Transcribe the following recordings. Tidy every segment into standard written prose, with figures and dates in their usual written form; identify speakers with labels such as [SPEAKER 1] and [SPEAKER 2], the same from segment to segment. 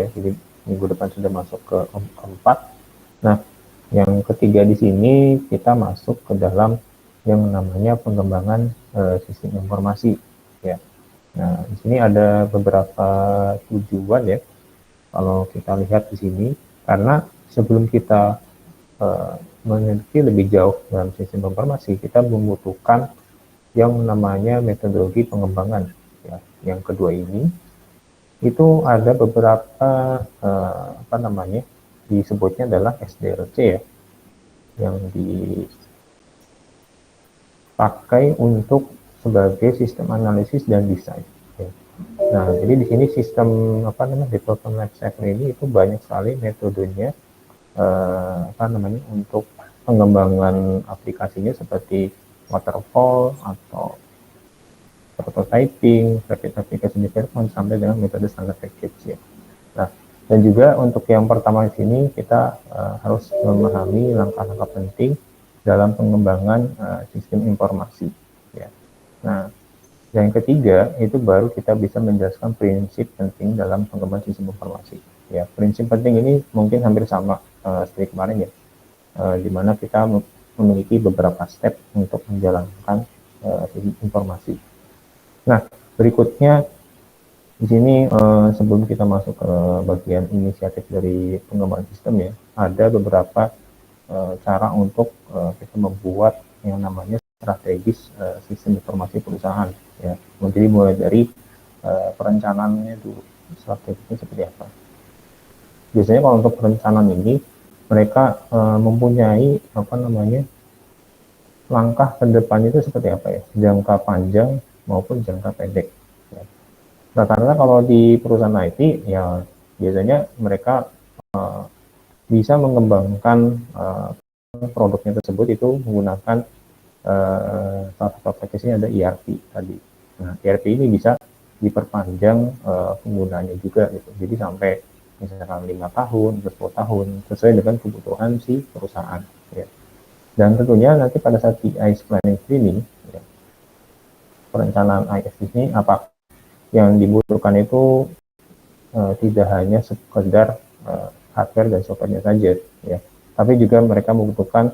[SPEAKER 1] ya, jadi minggu depan sudah masuk ke keempat. Nah, yang ketiga di sini kita masuk ke dalam yang namanya pengembangan sistem informasi ya. Nah, di sini ada beberapa tujuan ya kalau kita lihat di sini, karena sebelum kita meneliti lebih jauh dalam sistem informasi, kita membutuhkan yang namanya metodologi pengembangan ya. Yang kedua ini itu ada beberapa apa namanya disebutnya adalah SDLC ya, yang dipakai untuk sebagai sistem analisis dan desain ya. Nah, jadi di sini sistem apa namanya development lifecycle ini itu banyak sekali metodenya apa namanya untuk pengembangan aplikasinya, seperti waterfall atau prototyping, rapid application development, sampai dengan metode standar package ya. Nah, dan juga untuk yang pertama di sini kita harus memahami langkah-langkah penting dalam pengembangan sistem informasi ya. Nah, yang ketiga itu baru kita bisa menjelaskan prinsip penting dalam pengembangan sistem informasi ya. Prinsip penting ini mungkin hampir sama seperti kemarin ya, di mana kita memiliki beberapa step untuk menjalankan sistem informasi. Nah, berikutnya di sini sebelum kita masuk ke bagian inisiatif dari pengembangan sistem ya, ada beberapa cara untuk kita membuat yang namanya strategis sistem informasi perusahaan ya. Jadi mulai dari perencanaannya dulu, strategisnya seperti apa. Biasanya kalau untuk perencanaan ini mereka mempunyai apa namanya langkah ke depan itu seperti apa ya, jangka panjang maupun jangka pendek ya. Rata-rata kalau di perusahaan IT ya biasanya mereka bisa mengembangkan produknya tersebut itu menggunakan salah satu aplikasinya ada ERP tadi. Nah, ERP ini bisa diperpanjang penggunaannya juga gitu. Jadi sampai misalkan 5 tahun, 10 tahun sesuai dengan kebutuhan si perusahaan ya. Dan tentunya nanti pada saat di IS planning ini ya, perencanaan IS ini apa yang dibutuhkan itu tidak hanya sekedar hardware dan software-nya saja ya, tapi juga mereka membutuhkan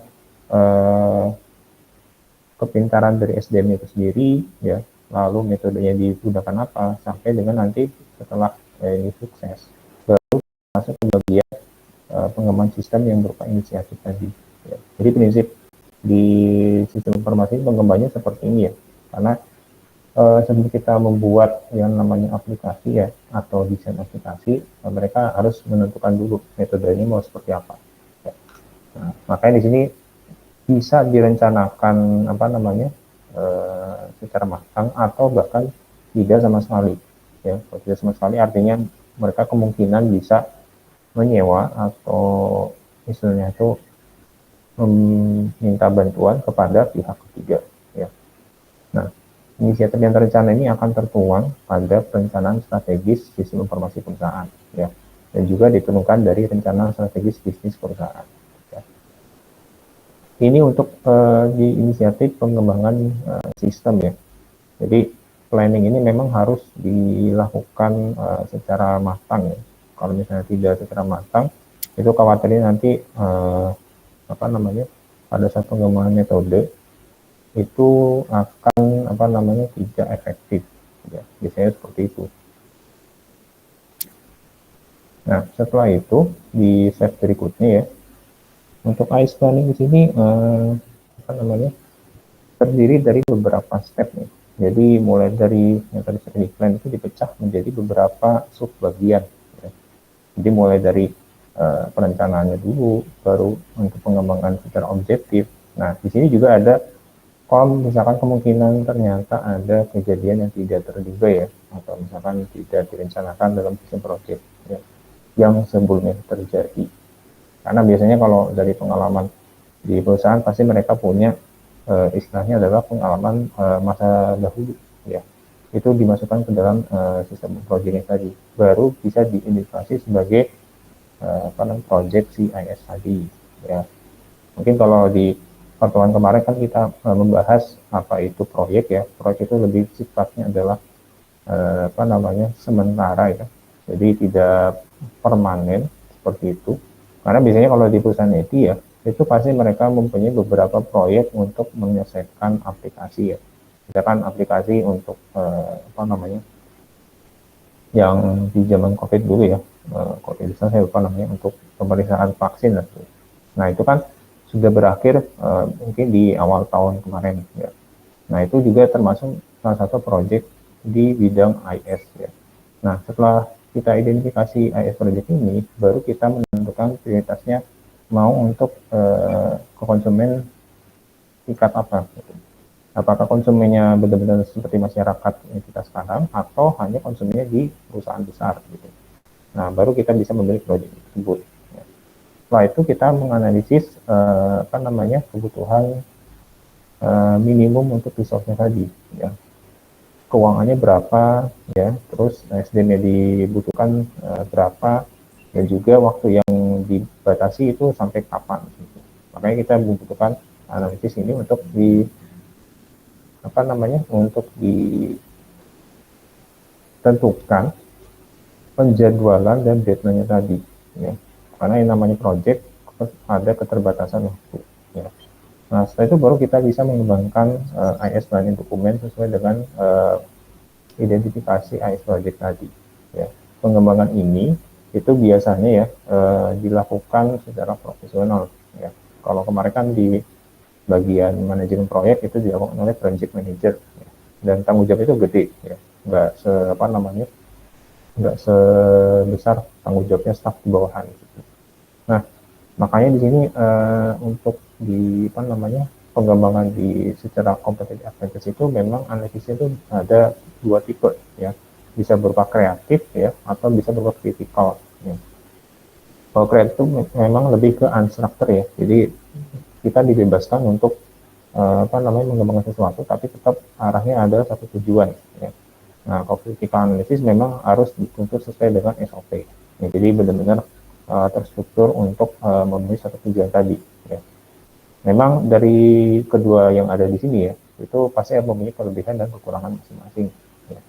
[SPEAKER 1] kepintaran dari SDM itu sendiri ya, lalu metodenya digunakan apa, sampai dengan nanti setelah ini sukses baru masuk ke bagian pengembangan sistem yang berupa inisiatif tadi ya. Jadi prinsip di sistem informasi pengembangannya seperti ini ya, karena sebelum kita membuat yang namanya aplikasi ya atau desain aplikasi, mereka harus menentukan dulu metodenya mau seperti apa ya. Nah, makanya di sini bisa direncanakan apa namanya secara matang atau bahkan tidak sama sekali ya. Kalau tidak sama sekali artinya mereka kemungkinan bisa menyewa atau istilahnya itu meminta bantuan kepada pihak ketiga ya. Nah, inisiatif yang terencana ini akan tertuang pada perencanaan strategis sistem informasi perusahaan ya, dan juga diturunkan dari rencana strategis bisnis perusahaan ya. Ini untuk di inisiatif pengembangan sistem ya. Jadi planning ini memang harus dilakukan secara matang ya. Kalau misalnya tidak secara matang, itu khawatirnya nanti apa namanya pada saat pengembangan metode itu akan apa namanya tidak efektif ya, biasanya seperti itu. Nah, setelah itu di slide berikutnya ya, untuk IS planning di sini apa namanya terdiri dari beberapa step nih. Jadi mulai dari yang tadi strategic plan itu dipecah menjadi beberapa sub bagian ya. Jadi mulai dari perencanaannya dulu, baru untuk pengembangan secara objektif. Nah, di sini juga ada kalau misalkan kemungkinan ternyata ada kejadian yang tidak terduga ya, atau misalkan tidak direncanakan dalam sistem project ya, yang sebelumnya terjadi. Karena biasanya kalau dari pengalaman di perusahaan pasti mereka punya istilahnya adalah pengalaman masa dahulu ya, itu dimasukkan ke dalam sistem project tadi, baru bisa diindikasi sebagai apa namanya project CIS tadi ya. Mungkin kalau di pertemuan kemarin kan kita membahas apa itu proyek ya. Proyek itu lebih sifatnya adalah apa namanya sementara ya. Jadi tidak permanen seperti itu. Karena biasanya kalau di perusahaan IT ya, itu pasti mereka mempunyai beberapa proyek untuk menyelesaikan aplikasi ya. Misalkan aplikasi untuk apa namanya, yang di zaman COVID dulu ya, COVID saya lupa namanya, untuk pemeriksaan vaksin. Nah itu kan sudah berakhir mungkin di awal tahun kemarin ya. Nah itu juga termasuk salah satu proyek di bidang IS ya. Nah setelah kita identifikasi IS project ini, baru kita menentukan prioritasnya mau untuk ke konsumen tingkat apa. Apakah konsumennya benar-benar seperti masyarakat kita sekarang, atau hanya konsumennya di perusahaan besar gitu. Nah baru kita bisa memilih proyek tersebut. Setelah itu kita menganalisis apa namanya, kebutuhan minimum untuk resource-nya tadi ya, keuangannya berapa ya, terus SDM-nya dibutuhkan berapa, dan juga waktu yang dibatasi itu sampai kapan gitu. Makanya kita membutuhkan analisis ini untuk di apa namanya, untuk ditentukan penjadwalan dan deadline-nya tadi ya. Karena yang namanya project ada keterbatasan waktu ya. Nah setelah itu baru kita bisa mengembangkan IS planning dokumen sesuai dengan identifikasi IS project tadi ya. Pengembangan ini itu biasanya ya dilakukan secara profesional ya. Kalau kemarin kan di bagian manajemen proyek itu dilakukan oleh project manager ya. Dan tanggung jawab itu gede ya, nggak se apa namanya, nggak sebesar tanggung jawabnya staf di bawahan gitu. Nah makanya di sini untuk di apa namanya, pengembangan di secara competitive advantage itu memang analisisnya itu ada dua tipe ya, bisa berupa kreatif ya, atau bisa berupa kritikal ya. Kalau kreatif itu memang lebih ke unstructured ya, jadi kita dibebaskan untuk apa namanya, mengembangkan sesuatu tapi tetap arahnya ada satu tujuan ya. Nah kalau critical analysis memang harus dituntut sesuai dengan SOP ya, jadi benar-benar terstruktur untuk memenuhi satu tujuan tadi ya. Memang dari kedua yang ada di sini ya, itu pasti mempunyai kelebihan dan kekurangan masing-masing ya.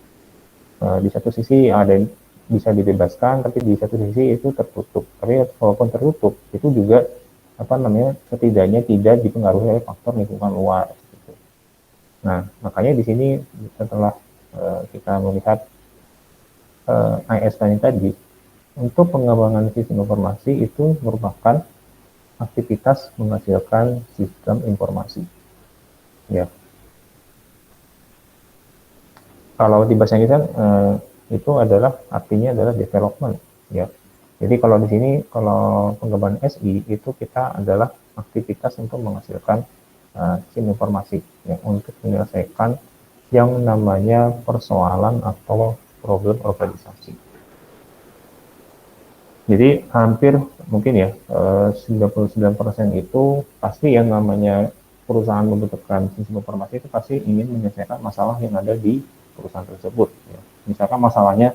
[SPEAKER 1] Di satu sisi ada yang bisa dibebaskan, tapi di satu sisi itu tertutup. Tapi walaupun tertutup, itu juga apa namanya, setidaknya tidak dipengaruhi oleh faktor lingkungan luar gitu. Nah makanya di sini setelah kita melihat IS tadi, untuk pengembangan sistem informasi itu merupakan aktivitas menghasilkan sistem informasi ya. Kalau di bahasa Inggris itu adalah artinya adalah development ya. Jadi kalau di sini, kalau pengembangan SI itu kita adalah aktivitas untuk menghasilkan sistem informasi ya, untuk menyelesaikan yang namanya persoalan atau problem organisasi. Jadi hampir mungkin ya 99% itu pasti yang namanya perusahaan membutuhkan sistem informasi itu pasti ingin menyelesaikan masalah yang ada di perusahaan tersebut ya. Misalkan masalahnya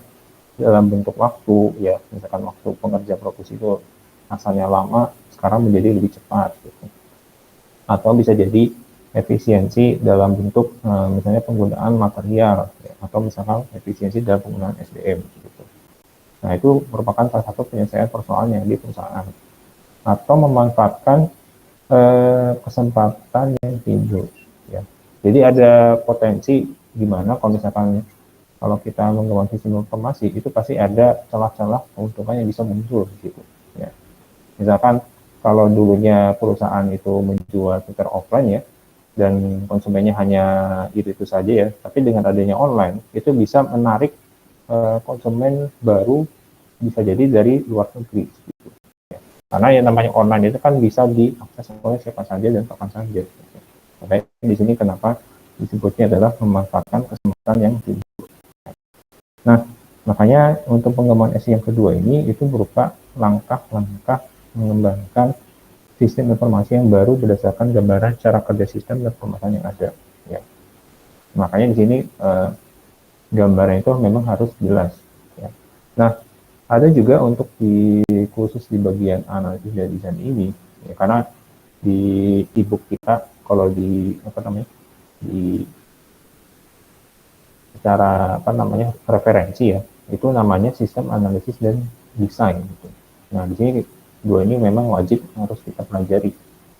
[SPEAKER 1] dalam bentuk waktu ya, misalkan waktu pengerja produksi itu asalnya lama sekarang menjadi lebih cepat gitu. Atau bisa jadi efisiensi dalam bentuk misalnya penggunaan material ya, atau misalkan efisiensi dalam penggunaan SDM gitu. Nah itu merupakan salah satu penyelesaian persoalan yang di perusahaan, atau memanfaatkan kesempatan yang timbul ya. Jadi ada potensi gimana kalau misalkan kalau kita mengembangkan sistem informasi itu pasti ada celah-celah keuntungan yang bisa muncul gitu ya. Misalkan kalau dulunya perusahaan itu menjual secara offline ya, dan konsumennya hanya itu saja ya, tapi dengan adanya online itu bisa menarik konsumen baru, bisa jadi dari luar negeri gitu. Karena yang namanya online itu kan bisa diakses oleh siapa saja dan kapan saja gitu. Makanya di sini kenapa disebutnya adalah memanfaatkan kesempatan yang timbul. Nah makanya untuk pengembangan SI yang kedua ini itu berupa langkah-langkah mengembangkan sistem informasi yang baru berdasarkan gambaran cara kerja sistem dan pemasaran yang ada ya. Makanya di sini gambaran itu memang harus jelas ya. Nah ada juga untuk di khusus di bagian analisis dan desain ini ya, karena di ebook kita kalau di apa namanya, di secara apa namanya referensi ya, itu namanya sistem analisis dan desain gitu. Nah, di sini dua ini memang wajib harus kita pelajari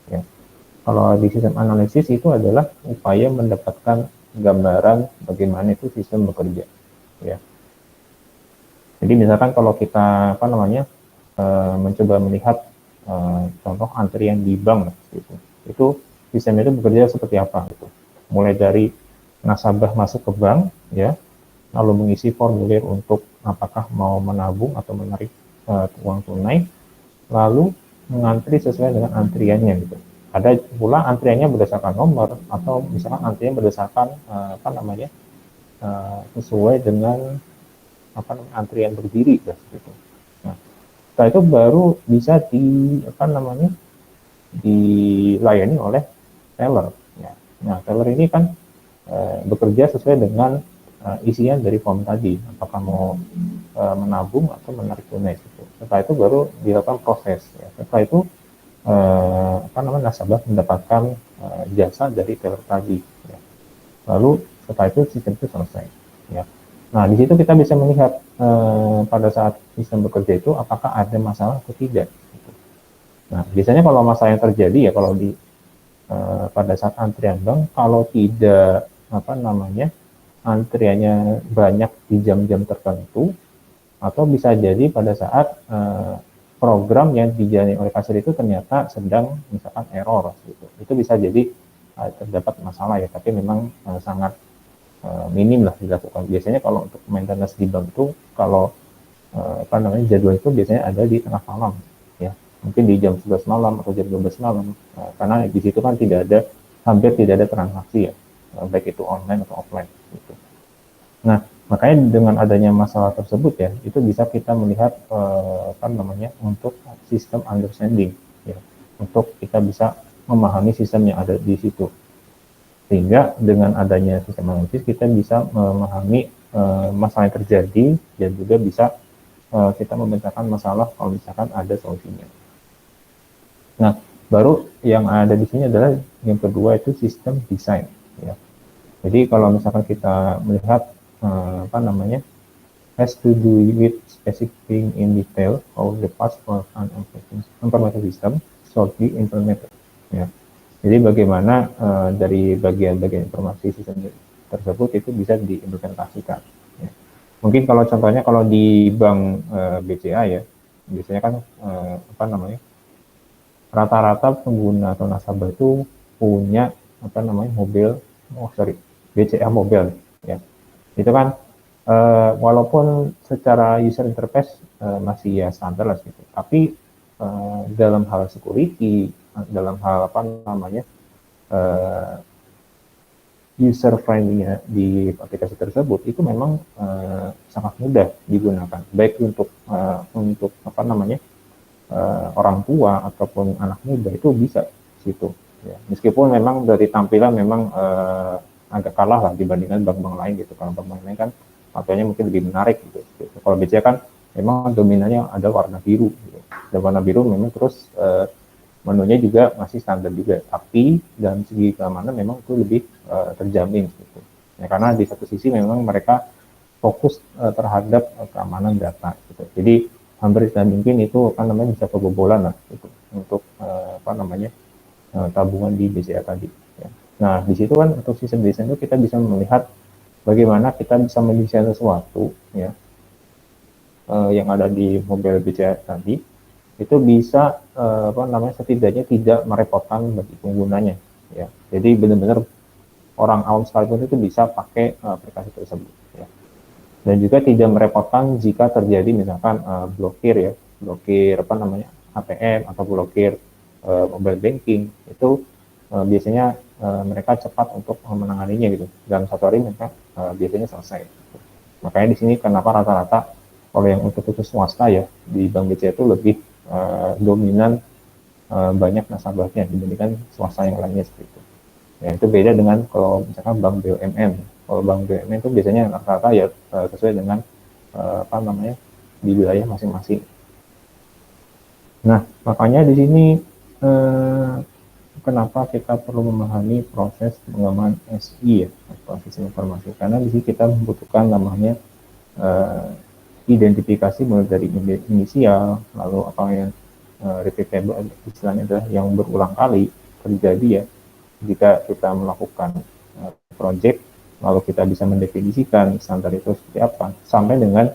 [SPEAKER 1] ya. Kalau di sistem analisis itu adalah upaya mendapatkan gambaran bagaimana itu sistem bekerja ya. Jadi misalkan kalau kita mencoba melihat contoh antrian di bank gitu. Itu sistem itu bekerja seperti apa gitu. Mulai dari nasabah masuk ke bank ya, lalu mengisi formulir untuk apakah mau menabung atau menarik uang tunai, lalu mengantri sesuai dengan antriannya gitu. Ada pula antriannya berdasarkan nomor atau misalkan antriannya berdasarkan sesuai dengan antrian berdiri gitu. Nah, setelah itu baru bisa dilayani oleh teller. Ya. Nah, teller ini kan bekerja sesuai dengan isian dari form tadi, apakah mau menabung atau menarik tunai. Gitu. Setelah itu baru dilakukan proses. Ya. Setelah itu nasabah mendapatkan jasa dari teller tadi. Ya. Lalu setelah itu sistem itu selesai. Ya. Nah, di situ kita bisa melihat pada saat sistem bekerja itu apakah ada masalah atau tidak. Gitu. Nah, biasanya kalau masalah yang terjadi ya kalau di pada saat antrian bank, kalau tidak antriannya banyak di jam-jam tertentu, atau bisa jadi pada saat program yang dijalani oleh kasir itu ternyata sedang misalkan error gitu. Itu bisa jadi terdapat masalah ya, tapi memang sangat minim lah dilakukan. Biasanya kalau untuk maintenance di bank itu kalau jadwal itu biasanya ada di tengah malam ya, mungkin di jam 11 malam atau jam 12 malam, karena di situ kan hampir tidak ada transaksi ya, baik itu online atau offline gitu. Nah, makanya dengan adanya masalah tersebut ya, itu bisa kita melihat untuk sistem understanding ya, untuk kita bisa memahami sistem yang ada di situ. Sehingga dengan adanya sistem analisis kita bisa memahami masalah yang terjadi dan juga bisa kita memetakan masalah kalau misalkan ada solusinya. Nah, baru yang ada di sini adalah yang kedua itu sistem desain ya. Jadi kalau misalkan kita melihat has to do with specifying in detail how the parts of an information system should be implemented ya. Jadi bagaimana dari bagian-bagian informasi sistem tersebut itu bisa diimplementasikan. Ya. Mungkin kalau contohnya kalau di bank BCA ya, biasanya kan rata-rata pengguna atau nasabah itu punya BCA Mobile ya. Itu kan walaupun secara user interface masih ya standar lah gitu, tapi dalam hal security, dalam hal user friendly-nya di aplikasi tersebut itu memang sangat mudah digunakan, baik untuk orang tua ataupun anak muda itu bisa situ ya. Meskipun memang dari tampilan memang agak kalah lah dibandingkan bank-bank lain gitu. Kalau bank-bank lain kan tampilannya mungkin lebih menarik gitu. Kalau BCA kan memang dominannya ada warna biru gitu. Dan warna biru memang terus menunya juga masih standar juga, tapi dalam segi keamanan memang itu lebih terjamin gitu. Ya, karena di satu sisi memang mereka fokus terhadap keamanan data gitu. Jadi hampir tidak mungkin itu bisa kebobolan lah gitu, untuk tabungan di BCA tadi. Ya. Nah, di situ kan untuk sistem desain itu kita bisa melihat bagaimana kita bisa mendesain sesuatu ya yang ada di mobile BCA tadi itu bisa setidaknya tidak merepotkan bagi penggunanya ya. Jadi benar-benar orang awam sekalipun itu bisa pakai aplikasi tersebut ya. Dan juga tidak merepotkan jika terjadi misalkan blokir ATM atau blokir mobile banking, itu biasanya mereka cepat untuk menanganinya gitu. Dalam satu hari mereka biasanya selesai. Makanya di sini kenapa rata-rata kalau yang untuk khusus swasta ya di Bank BCA itu lebih dominan banyak nasabahnya dibandingkan swasta yang lainnya seperti itu. Ya, itu beda dengan kalau misalkan bank BUMN. Kalau bank BUMN itu biasanya rata-rata ya sesuai dengan di wilayah masing-masing. Nah, makanya di sini kenapa kita perlu memahami proses pengembangan SI ya, atau sistem informasi, karena di sini kita membutuhkan namanya identifikasi mulai dari inisial, lalu apa yang repeatable, istilahnya adalah yang berulang kali terjadi ya jika kita melakukan project, lalu kita bisa mendefinisikan standar itu seperti apa, sampai dengan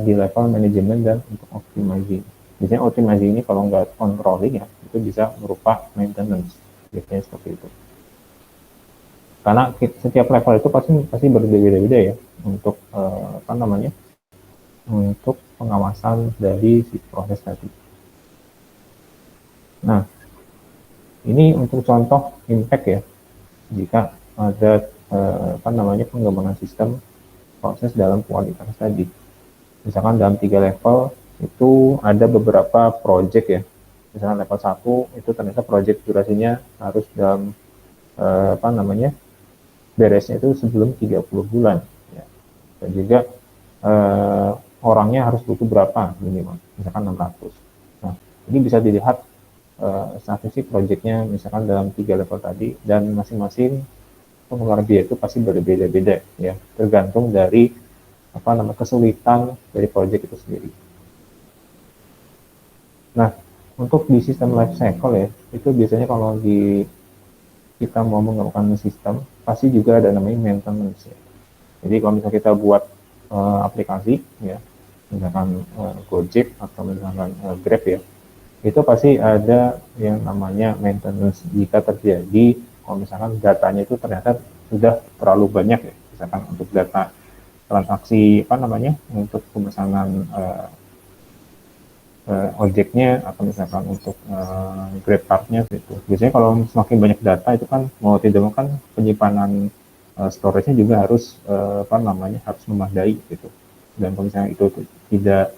[SPEAKER 1] di level manajemen dan untuk optimizing. Biasanya optimizing ini kalau nggak controlling ya, itu bisa berupa maintenance, biasanya seperti itu. Karena setiap level itu pasti pasti berbeda-beda ya untuk apa namanya, untuk pengawasan dari si proses tadi. Nah, ini untuk contoh impact ya, jika ada apa namanya pengembangan sistem proses dalam kualitas tadi. Misalkan dalam 3 level itu ada beberapa project ya. Misalkan level 1 itu ternyata project durasinya harus dalam apa namanya beresnya itu sebelum 30 bulan. Ya. Dan juga orangnya harus butuh berapa minimal, misalkan 600. Nah, ini bisa dilihat statistik projectnya misalkan dalam 3 level tadi, dan masing-masing pengeluaran biaya itu pasti berbeda-beda ya, tergantung dari apa namanya kesulitan dari project itu sendiri. Nah, untuk di sistem life cycle ya, itu biasanya kalau di kita mau mengembangkan sistem, pasti juga ada namanya maintenance ya. Jadi kalau misalnya kita buat aplikasi ya, misalkan Gojek atau misalkan Grab ya, itu pasti ada yang namanya maintenance jika terjadi kalau misalkan datanya itu ternyata sudah terlalu banyak ya, misalkan untuk data transaksi apa namanya untuk pemesanan ojeknya atau misalkan untuk Grab card-nya gitu. Biasanya kalau semakin banyak data itu kan mau tidak mau kan penyimpanan storage-nya juga harus apa namanya harus memadai gitu. Dan kalau misalnya itu tidak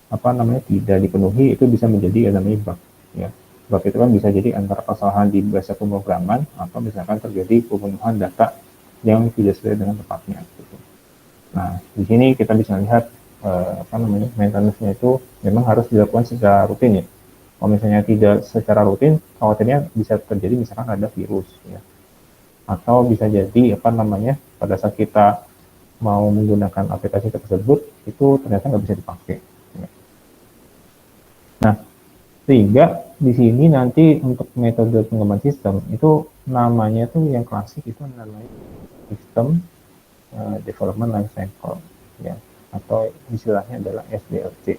[SPEAKER 1] apa namanya tidak dipenuhi, itu bisa menjadi yang namanya bug ya. Bug itu kan bisa jadi antara kesalahan di bahasa pemrograman atau misalkan terjadi pemenuhan data yang tidak sesuai dengan tepatnya gitu. Nah, di sini kita bisa lihat apa namanya maintenance-nya itu memang harus dilakukan secara rutin ya. Kalau misalnya tidak secara rutin, khawatirnya bisa terjadi misalkan ada virus ya. Atau bisa jadi apa namanya pada saat kita mau menggunakan aplikasi tersebut itu ternyata nggak bisa dipakai. Ya. Nah, sehingga di sini nanti untuk metode pengembangan sistem itu namanya tuh yang klasik itu namanya sistem development life cycle ya, atau istilahnya adalah SDLC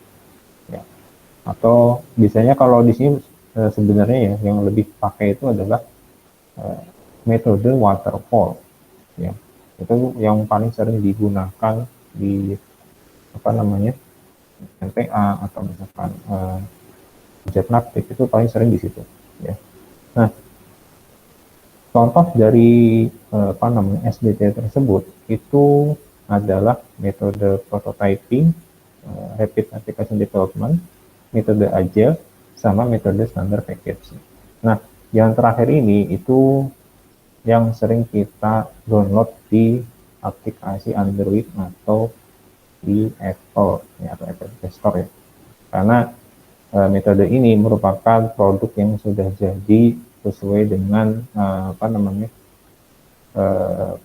[SPEAKER 1] ya. Atau biasanya kalau di sini sebenarnya ya yang lebih pakai itu adalah eh, metode waterfall ya. Itu yang paling sering digunakan di apa namanya NPA atau misalkan Jetnavtic, itu paling sering di situ ya. Nah, contoh dari apa namanya SDT tersebut itu adalah metode prototyping, rapid application development, metode agile, sama metode standard package. Nah, yang terakhir ini itu yang sering kita download di aplikasi Android atau di Apple ya, atau Apple Play Store ya. Karena metode ini merupakan produk yang sudah jadi sesuai dengan apa namanya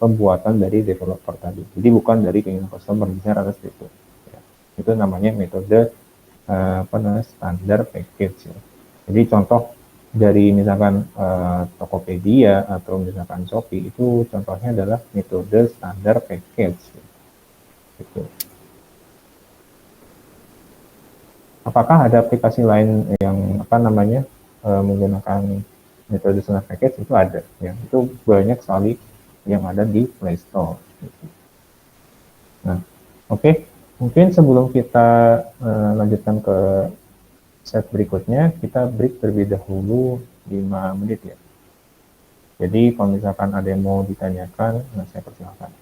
[SPEAKER 1] pembuatan dari developer tadi. Jadi bukan dari keinginan customer, misalnya atas itu. Ya. Itu namanya metode apa namanya standar package. Ya. Jadi contoh dari misalkan Tokopedia atau misalkan Shopee itu contohnya adalah metode standar package. Ya. Gitu. Apakah ada aplikasi lain yang apa namanya menggunakan metode standar package? Itu ada, ya. Itu banyak sekali yang ada di Play Store. Nah, oke, okay. Mungkin sebelum kita lanjutkan ke set berikutnya, kita break terlebih dahulu 5 menit ya. Jadi kalau misalkan ada yang mau ditanyakan, nah saya persilakan.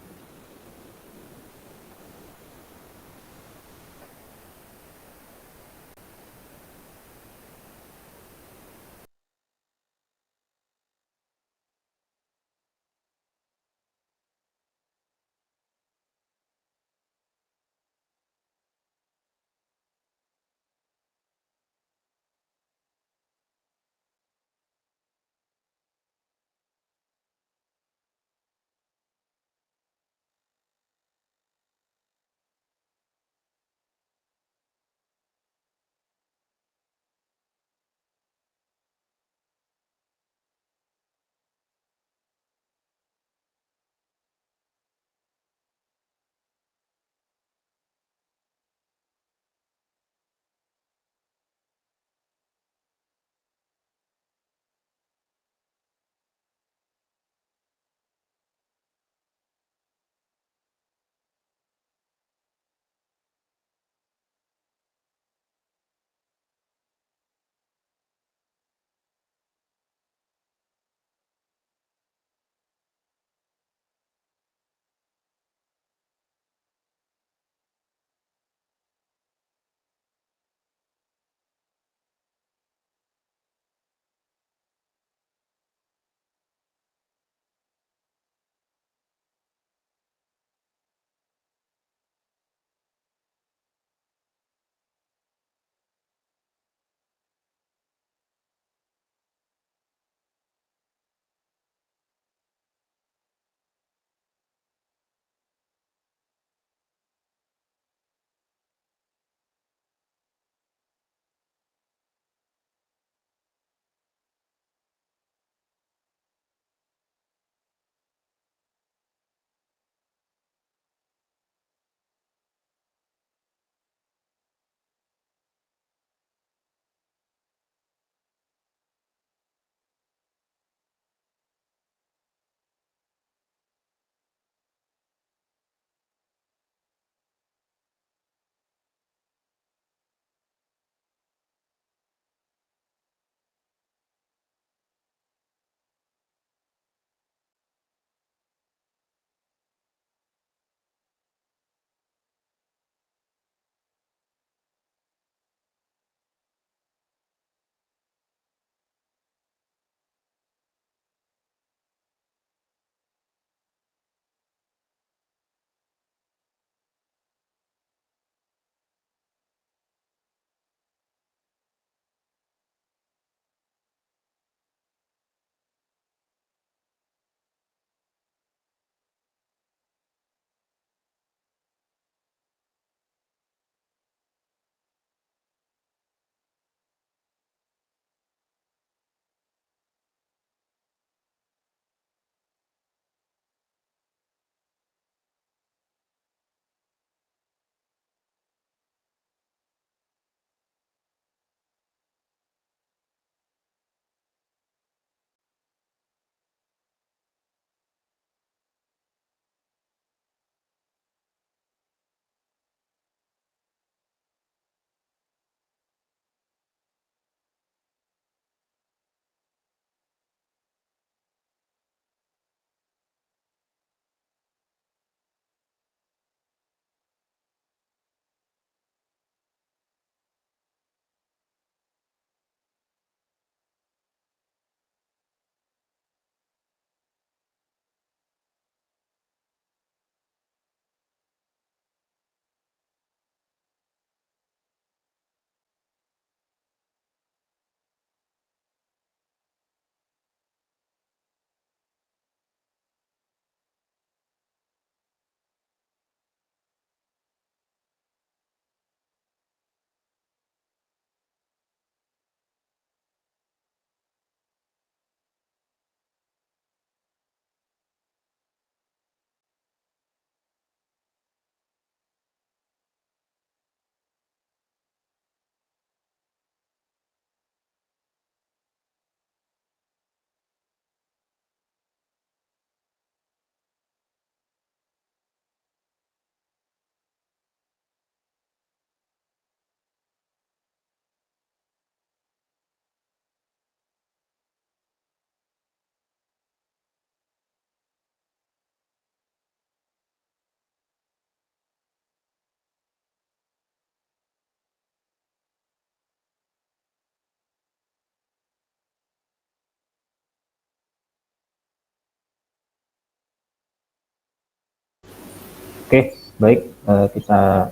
[SPEAKER 1] Oke, baik, kita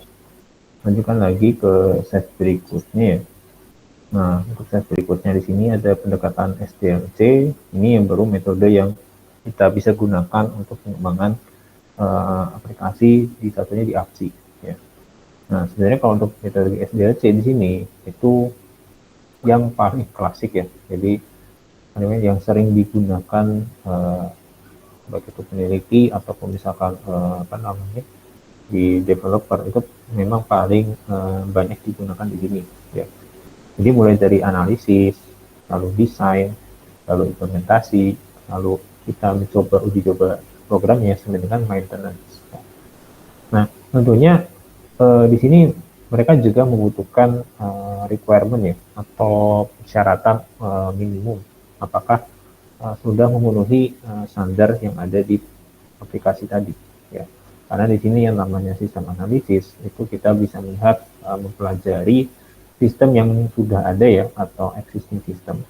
[SPEAKER 1] lanjutkan lagi ke slide berikutnya ya. Nah, untuk slide berikutnya di sini ada pendekatan SDLC. Ini yang baru metode yang kita bisa gunakan untuk pengembangan aplikasi, di satunya di APSI ya. Nah, sebenarnya kalau untuk metode SDLC di sini itu yang paling klasik ya. Jadi yang sering digunakan baik itu peneliti ataupun misalkan apa namanya di developer itu memang paling banyak digunakan di sini ya. Jadi mulai dari analisis, lalu desain, lalu implementasi, lalu kita mencoba uji coba programnya sampai dengan maintenance. Nah, tentunya di sini mereka juga membutuhkan requirement ya atau persyaratan minimum. Apakah sudah memenuhi standar yang ada di aplikasi tadi ya. Karena di sini yang namanya sistem analisis itu kita bisa melihat mempelajari sistem yang sudah ada ya atau existing system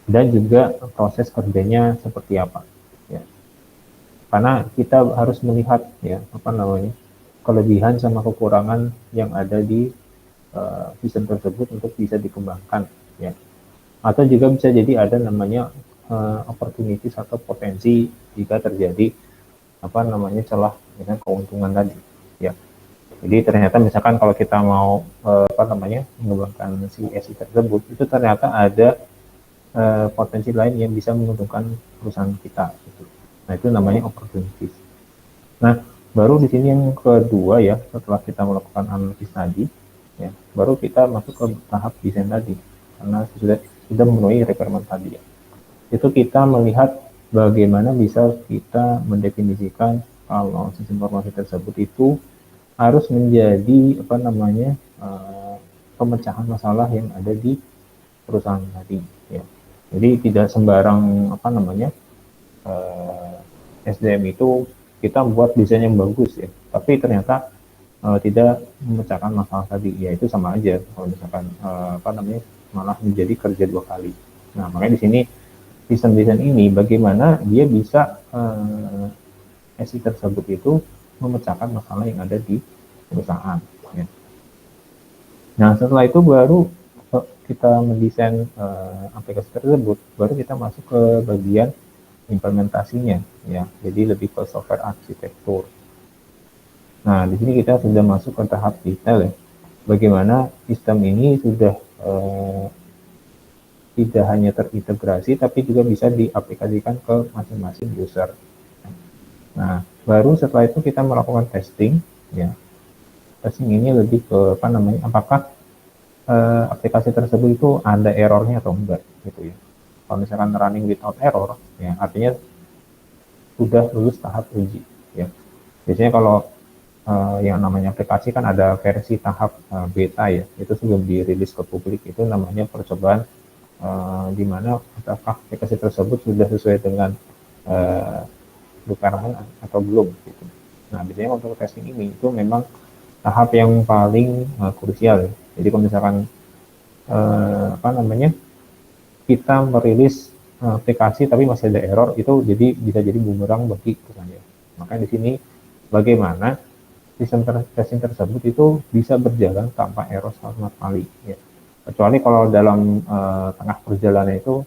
[SPEAKER 1] dan juga proses kerjanya seperti apa ya. Karena kita harus melihat ya apa namanya kelebihan sama kekurangan yang ada di sistem tersebut untuk bisa dikembangkan ya. Atau juga bisa jadi ada namanya opportunities atau potensi jika terjadi apa namanya celah dengan keuntungan tadi ya. Jadi ternyata misalkan kalau kita mau apa namanya mengembangkan si SI tersebut itu ternyata ada potensi lain yang bisa menguntungkan perusahaan kita gitu. Nah, itu namanya opportunities. Nah, baru di sini yang kedua ya, setelah kita melakukan analisis tadi ya, baru kita masuk ke tahap desain tadi. Karena sudah memenuhi requirement tadi ya. Itu kita melihat bagaimana bisa kita mendefinisikan kalau sistem informasi tersebut itu harus menjadi apa namanya pemecahan masalah yang ada di perusahaan tadi ya. Jadi tidak sembarang apa namanya SDM itu kita buat desain yang bagus ya, tapi ternyata tidak memecahkan masalah tadi, ya itu sama aja kalau misalkan apa namanya malah menjadi kerja dua kali. Nah, makanya di sini sistem desain ini bagaimana dia bisa SI tersebut itu memecahkan masalah yang ada di perusahaan. Ya. Nah, setelah itu baru kita mendesain aplikasi tersebut, baru kita masuk ke bagian implementasinya, ya. Jadi lebih ke software arsitektur. Nah, di sini kita sudah masuk ke tahap detail ya. Bagaimana sistem ini sudah tidak hanya terintegrasi, tapi juga bisa diaplikasikan ke masing-masing user. Nah, baru setelah itu kita melakukan testing, ya. Testing ini lebih ke apa namanya? Apakah aplikasi tersebut itu ada errornya atau enggak, gitu ya. Kalau misalkan running without error, ya artinya sudah lulus tahap uji, ya. Biasanya kalau yang namanya aplikasi kan ada versi tahap beta ya, itu sebelum dirilis ke publik itu namanya percobaan di mana apakah aplikasi tersebut sudah sesuai dengan requirement atau belum gitu. Nah, biasanya untuk testing ini itu memang tahap yang paling krusial ya. Jadi kalau misalkan apa namanya kita merilis aplikasi tapi masih ada error, itu jadi bisa jadi bumerang bagi perusahaan ya. Makanya di sini bagaimana sistem testing tersebut itu bisa berjalan tanpa error sama sekali ya. Kecuali kalau dalam tengah perjalanan itu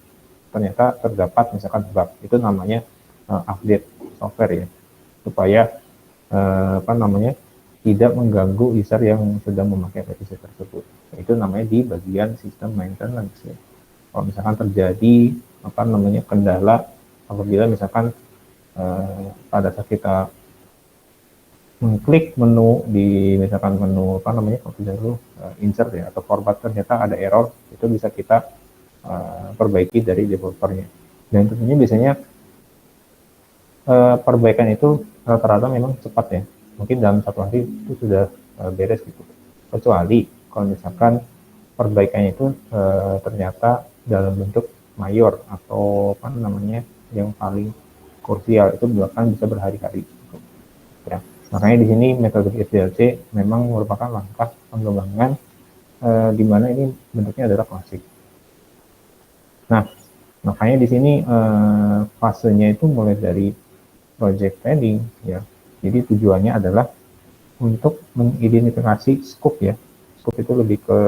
[SPEAKER 1] ternyata terdapat misalkan bug, itu namanya update software ya, supaya apa namanya tidak mengganggu user yang sedang memakai aplikasi tersebut. Itu namanya di bagian sistem maintenance ya. Kalau misalkan terjadi apa namanya kendala apabila misalkan pada saat kita mengklik menu di misalkan menu apa namanya kalau dulu insert ya atau format, ternyata ada error, itu bisa kita perbaiki dari developernya. Dan tentunya biasanya perbaikan itu rata-rata memang cepat ya, mungkin dalam satu hari itu sudah beres gitu. Kecuali kalau misalkan perbaikannya itu ternyata dalam bentuk mayor atau apa namanya yang paling krusial, itu bahkan bisa berhari-hari gitu. Ya. Makanya di sini metode SDLC memang merupakan langkah pengembangan di mana ini bentuknya adalah klasik. Nah, makanya di sini fasenya itu mulai dari project planning ya, Jadi tujuannya adalah untuk mengidentifikasi scope ya. Scope itu lebih ke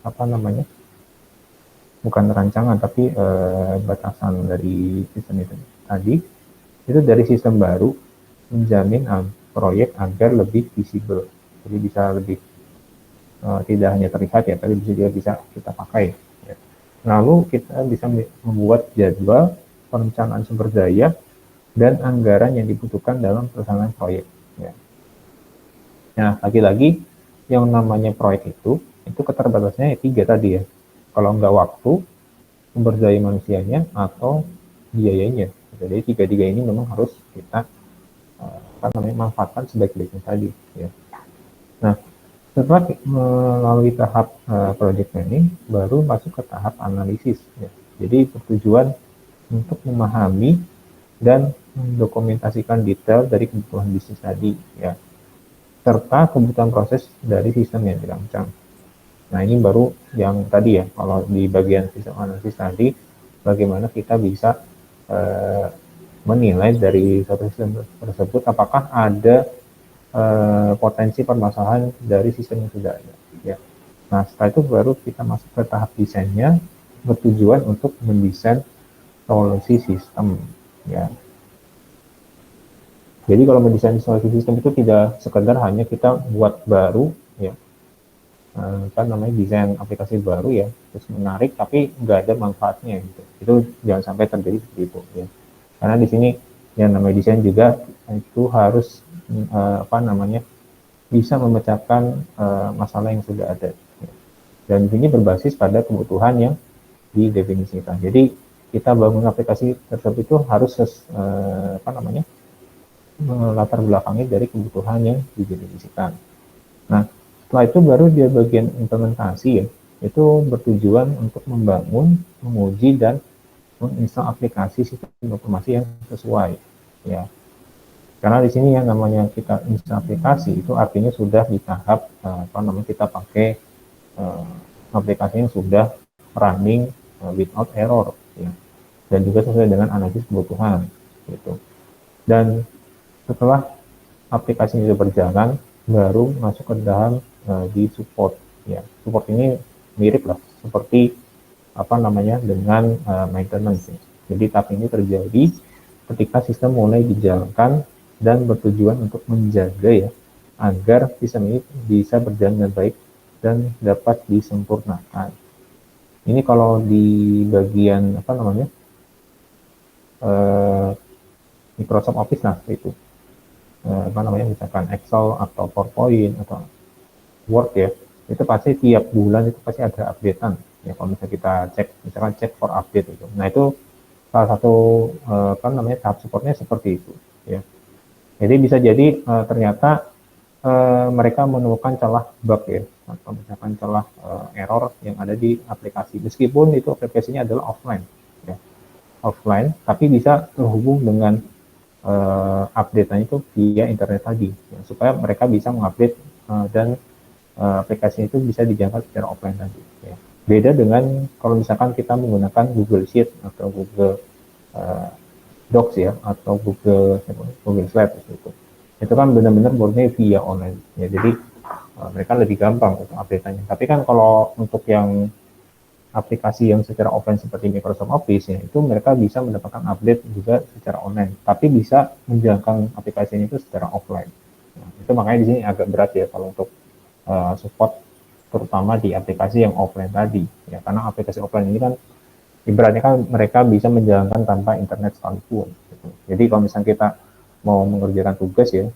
[SPEAKER 1] apa namanya? Bukan rancangan tapi batasan dari sistem itu tadi. Itu dari sistem baru menjamin proyek agar lebih visible. Jadi bisa lebih tidak hanya terlihat ya, tapi juga bisa kita pakai. Ya. Lalu kita bisa membuat jadwal perencanaan sumber daya dan anggaran yang dibutuhkan dalam pelaksanaan proyek. Ya. Nah, lagi-lagi yang namanya proyek itu keterbatasannya tiga tadi ya. Kalau nggak waktu, sumber daya manusianya, atau biayanya. Jadi tiga-tiga ini memang harus kita manfaatkan sebaik-baiknya tadi. Ya. Nah, setelah melalui tahap project planning, baru masuk ke tahap analisis. Ya. Jadi bertujuan untuk memahami dan mendokumentasikan detail dari kebutuhan bisnis tadi, ya, serta kebutuhan proses dari sistem yang dirancang. Nah, ini baru yang tadi ya, kalau di bagian sistem analisis tadi, bagaimana kita bisa menilai dari suatu sistem tersebut apakah ada potensi permasalahan dari sistem yang sudah ada. Ya. Nah, setelah itu baru kita masuk ke tahap desainnya, bertujuan untuk mendesain solusi sistem. Ya. Jadi kalau mendesain solusi sistem itu tidak sekedar hanya kita buat baru, ya, kan namanya desain aplikasi baru ya, terus menarik tapi nggak ada manfaatnya gitu. Itu jangan sampai terjadi seperti itu. Ya. Karena di sini yang namanya desain juga itu harus apa namanya bisa memecahkan masalah yang sudah ada. Dan ini berbasis pada kebutuhan yang didefinisikan. Jadi kita bangun aplikasi tersebut itu harus apa namanya latar belakangnya dari kebutuhan yang didefinisikan. Nah, setelah itu baru dia bagian implementasi ya, itu bertujuan untuk membangun, menguji dan menginstal aplikasi sistem informasi yang sesuai. Ya, karena di sini yang namanya kita install aplikasi itu artinya sudah di tahap apa namanya kita pakai aplikasi yang sudah running without error ya. Dan juga sesuai dengan analisis kebutuhan gitu. Dan setelah aplikasi itu berjalan baru masuk ke dalam di support ya. Support ini mirip lah seperti apa namanya dengan maintenance ya. Jadi tahap ini terjadi ketika sistem mulai dijalankan dan bertujuan untuk menjaga ya agar sistem ini bisa berjalan dengan baik dan dapat disempurnakan. Ini kalau di bagian apa namanya Microsoft Office nah itu apa namanya misalkan Excel atau PowerPoint atau Word ya itu pasti tiap bulan itu pasti ada updatean ya kalau misalnya kita cek misalkan cek for update itu. Nah itu salah satu apa namanya tahap supportnya seperti itu ya. Jadi bisa jadi ternyata mereka menemukan celah bug ya atau misalkan celah error yang ada di aplikasi meskipun itu aplikasinya adalah offline ya offline tapi bisa terhubung dengan update-nya itu via internet tadi ya, supaya mereka bisa mengupdate dan aplikasi itu bisa dijangkau secara offline tadi ya. Beda dengan kalau misalkan kita menggunakan Google Sheet atau Google Docs ya atau Google Slides itu kan benar-benar murni via online ya jadi mereka lebih gampang untuk update-nya. Tapi kan kalau untuk yang aplikasi yang secara offline seperti Microsoft Office ya itu mereka bisa mendapatkan update juga secara online tapi bisa menjalankan aplikasinya itu secara offline. Nah, itu makanya di sini agak berat ya kalau untuk support terutama di aplikasi yang offline tadi ya karena aplikasi offline ini kan ibaratnya kan mereka bisa menjalankan tanpa internet sekalipun gitu. Jadi kalau misalnya kita mau mengerjakan tugas ya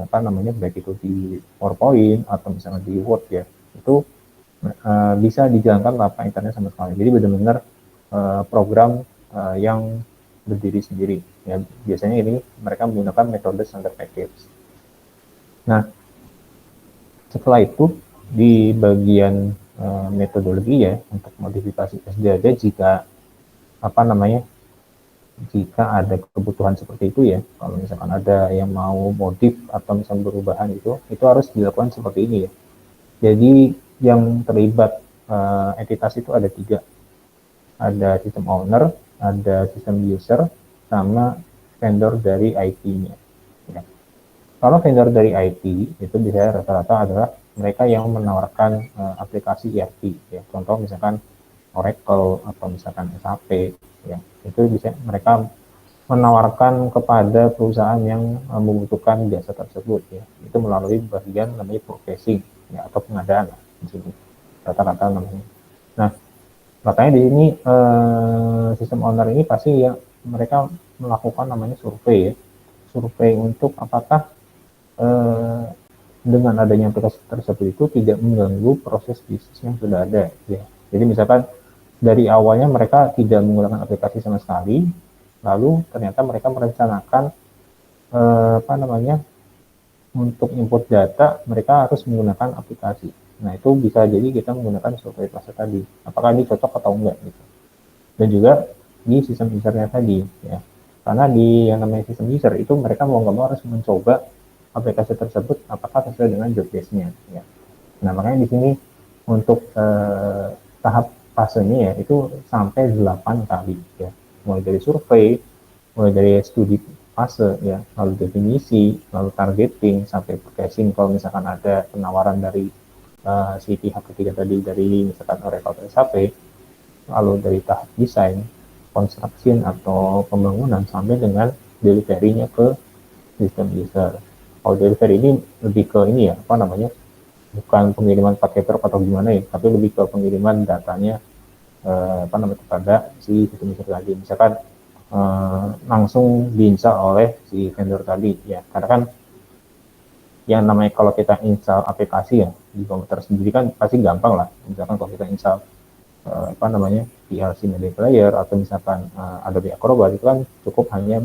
[SPEAKER 1] apa namanya baik itu di PowerPoint atau misalnya di Word ya itu bisa dijalankan tanpa internet sama sekali. Jadi benar-benar program yang berdiri sendiri ya biasanya ini mereka menggunakan metode standard package. Nah setelah itu di bagian metodologi ya untuk modifikasi SDAD jika apa namanya jika ada kebutuhan seperti itu ya kalau misalkan ada yang mau modif atau misalnya perubahan itu harus dilakukan seperti ini ya. Jadi yang terlibat entitas itu ada tiga, ada sistem owner, ada sistem user, sama vendor dari IT-nya. Ya. Kalau vendor dari IT itu biasanya rata-rata adalah mereka yang menawarkan aplikasi ERP ya. Contoh misalkan Oracle atau misalkan SAP ya. Itu bisa mereka menawarkan kepada perusahaan yang membutuhkan jasa tersebut ya. Itu melalui bagian namanya purchasing ya, atau pengadaan lah di sini rata-rata namanya. Nah, makanya di sini sistem owner ini pasti ya mereka melakukan namanya survei ya. Survei untuk apakah eh, dengan adanya aplikasi tersebut itu tidak mengganggu proses bisnis yang sudah ada ya. Jadi misalkan dari awalnya mereka tidak menggunakan aplikasi sama sekali, lalu ternyata mereka merencanakan apa namanya untuk input data mereka harus menggunakan aplikasi. Nah itu bisa jadi kita menggunakan survei fase tadi, apakah ini cocok atau enggak gitu. Dan juga di sistem usernya tadi ya, karena di yang namanya sistem user itu mereka mau nggak mau harus mencoba aplikasi tersebut apakah sesuai dengan job desk-nya ya. Nah makanya di sini untuk tahap fasenya ya itu sampai 8 kali ya, mulai dari survei, mulai dari studi fase ya, lalu definisi, lalu targeting sampai pricing kalau misalkan ada penawaran dari si pihak ketiga tadi dari misalkan Oracle atau SAP, lalu dari tahap desain, construction atau pembangunan sampai dengan delivery-nya ke sistem user. Kalau delivery ini lebih ke ini ya, apa namanya, bukan pengiriman pakai truk atau gimana ya, tapi lebih ke pengiriman datanya apa namanya kepada si sistem user tadi. Misalkan langsung diinstal oleh si vendor tadi ya, karena kan yang namanya kalau kita install aplikasi ya di komputer sendiri kan pasti gampang lah. Misalkan kalau kita install apa namanya PLC Media Player atau misalkan Adobe Acrobat itu kan cukup hanya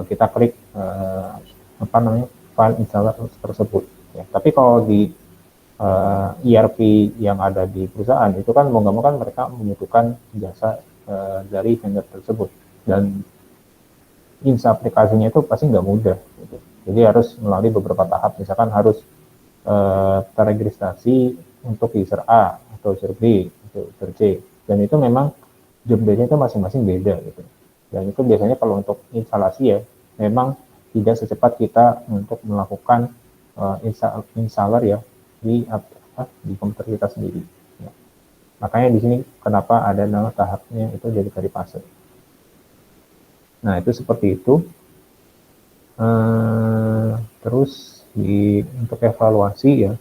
[SPEAKER 1] kita klik apa namanya file installer tersebut ya. Tapi kalau di ERP yang ada di perusahaan itu kan mau nggak mau kan mereka membutuhkan jasa dari vendor tersebut, dan install aplikasinya itu pasti nggak mudah gitu. Jadi harus melalui beberapa tahap, misalkan harus terregistrasi untuk user A atau user B atau user C, dan itu memang job desk-nya itu masing-masing beda gitu. Dan itu biasanya kalau untuk instalasi ya memang tidak secepat kita untuk melakukan installer ya di komputer kita sendiri ya. Makanya di sini kenapa ada nama tahapnya itu jadi dari fase. Nah itu seperti itu. Terus untuk evaluasi ya,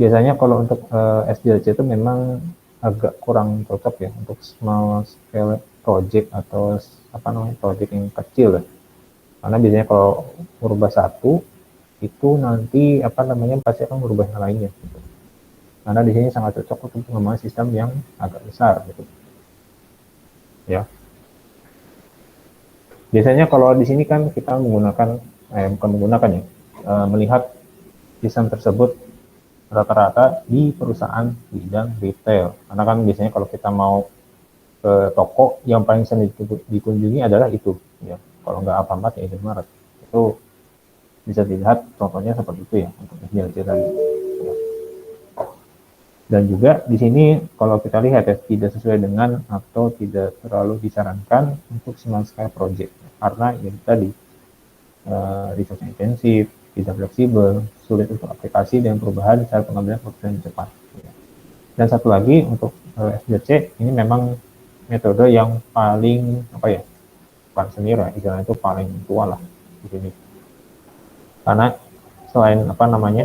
[SPEAKER 1] biasanya kalau untuk SDLC itu memang agak kurang cocok ya untuk small scale project atau apa namanya project yang kecil ya. Karena biasanya kalau merubah satu itu nanti apa namanya pasti akan merubah yang lainnya gitu. Karena di sini sangat cocok untuk pengembangan sistem yang agak besar gitu ya. Biasanya kalau di sini kan kita menggunakan bukan menggunakan ya, melihat sistem tersebut rata-rata di perusahaan bidang retail. Karena kan biasanya kalau kita mau ke toko yang paling sering dikunjungi adalah itu ya. Kalau nggak Alfamart ya Indomaret. Itu bisa dilihat contohnya seperti itu ya untuk SDLC tadi. Ya. Dan juga di sini kalau kita lihat ya tidak sesuai dengan atau tidak terlalu disarankan untuk small scale project karena yang tadi resource intensif, tidak fleksibel, sulit untuk aplikasi dan perubahan cara pengambilan keputusan yang cepat. Dan satu lagi untuk SDLC ini memang metode yang paling apa ya, bukan senior ya, istilahnya itu paling tua lah di sini. Karena selain apa namanya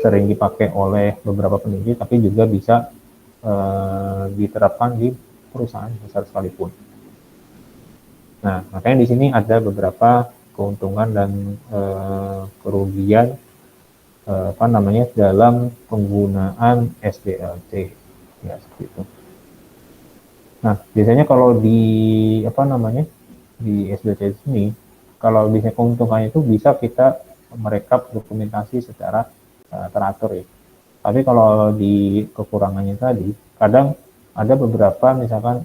[SPEAKER 1] sering dipakai oleh beberapa peneliti, tapi juga bisa diterapkan di perusahaan besar sekalipun. Nah, makanya di sini ada beberapa keuntungan dan kerugian apa namanya dalam penggunaan SDLC ya seperti itu. Nah, biasanya kalau di apa namanya di SDLC ini, kalau bisa keuntungannya itu bisa kita merekap dokumentasi secara teratur ya. Tapi kalau di kekurangannya tadi, kadang ada beberapa misalkan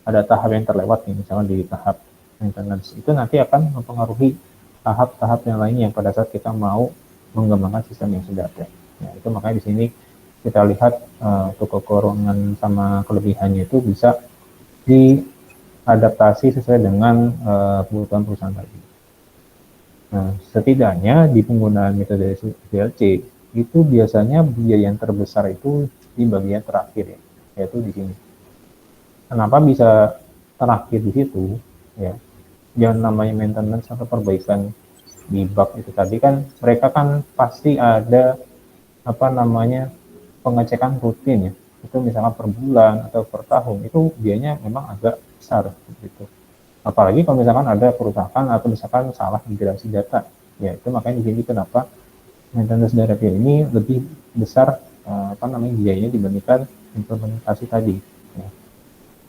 [SPEAKER 1] ada tahap yang terlewat nih, misalkan di tahap maintenance itu nanti akan mempengaruhi tahap-tahap yang lainnya pada saat kita mau mengembangkan sistem yang sudah ada. Ya, itu makanya di sini kita lihat kekurangan sama kelebihannya itu bisa adaptasi sesuai dengan kebutuhan perusahaan tadi. Nah, setidaknya di penggunaan metode SDLC itu biasanya biaya yang terbesar itu di bagian terakhir ya, yaitu di sini. Kenapa bisa terakhir di situ? Ya, yang namanya maintenance atau perbaikan di bug itu tadi kan mereka kan pasti ada apa namanya pengecekan rutin ya. Itu misalnya per bulan atau per tahun itu biayanya memang agak besar gitu. Apalagi kalau misalkan ada kerusakan atau misalkan salah migrasi data. Ya, itu makanya di sini kenapa maintenance directive ini lebih besar apa namanya biayanya dibandingkan implementasi tadi. Ya.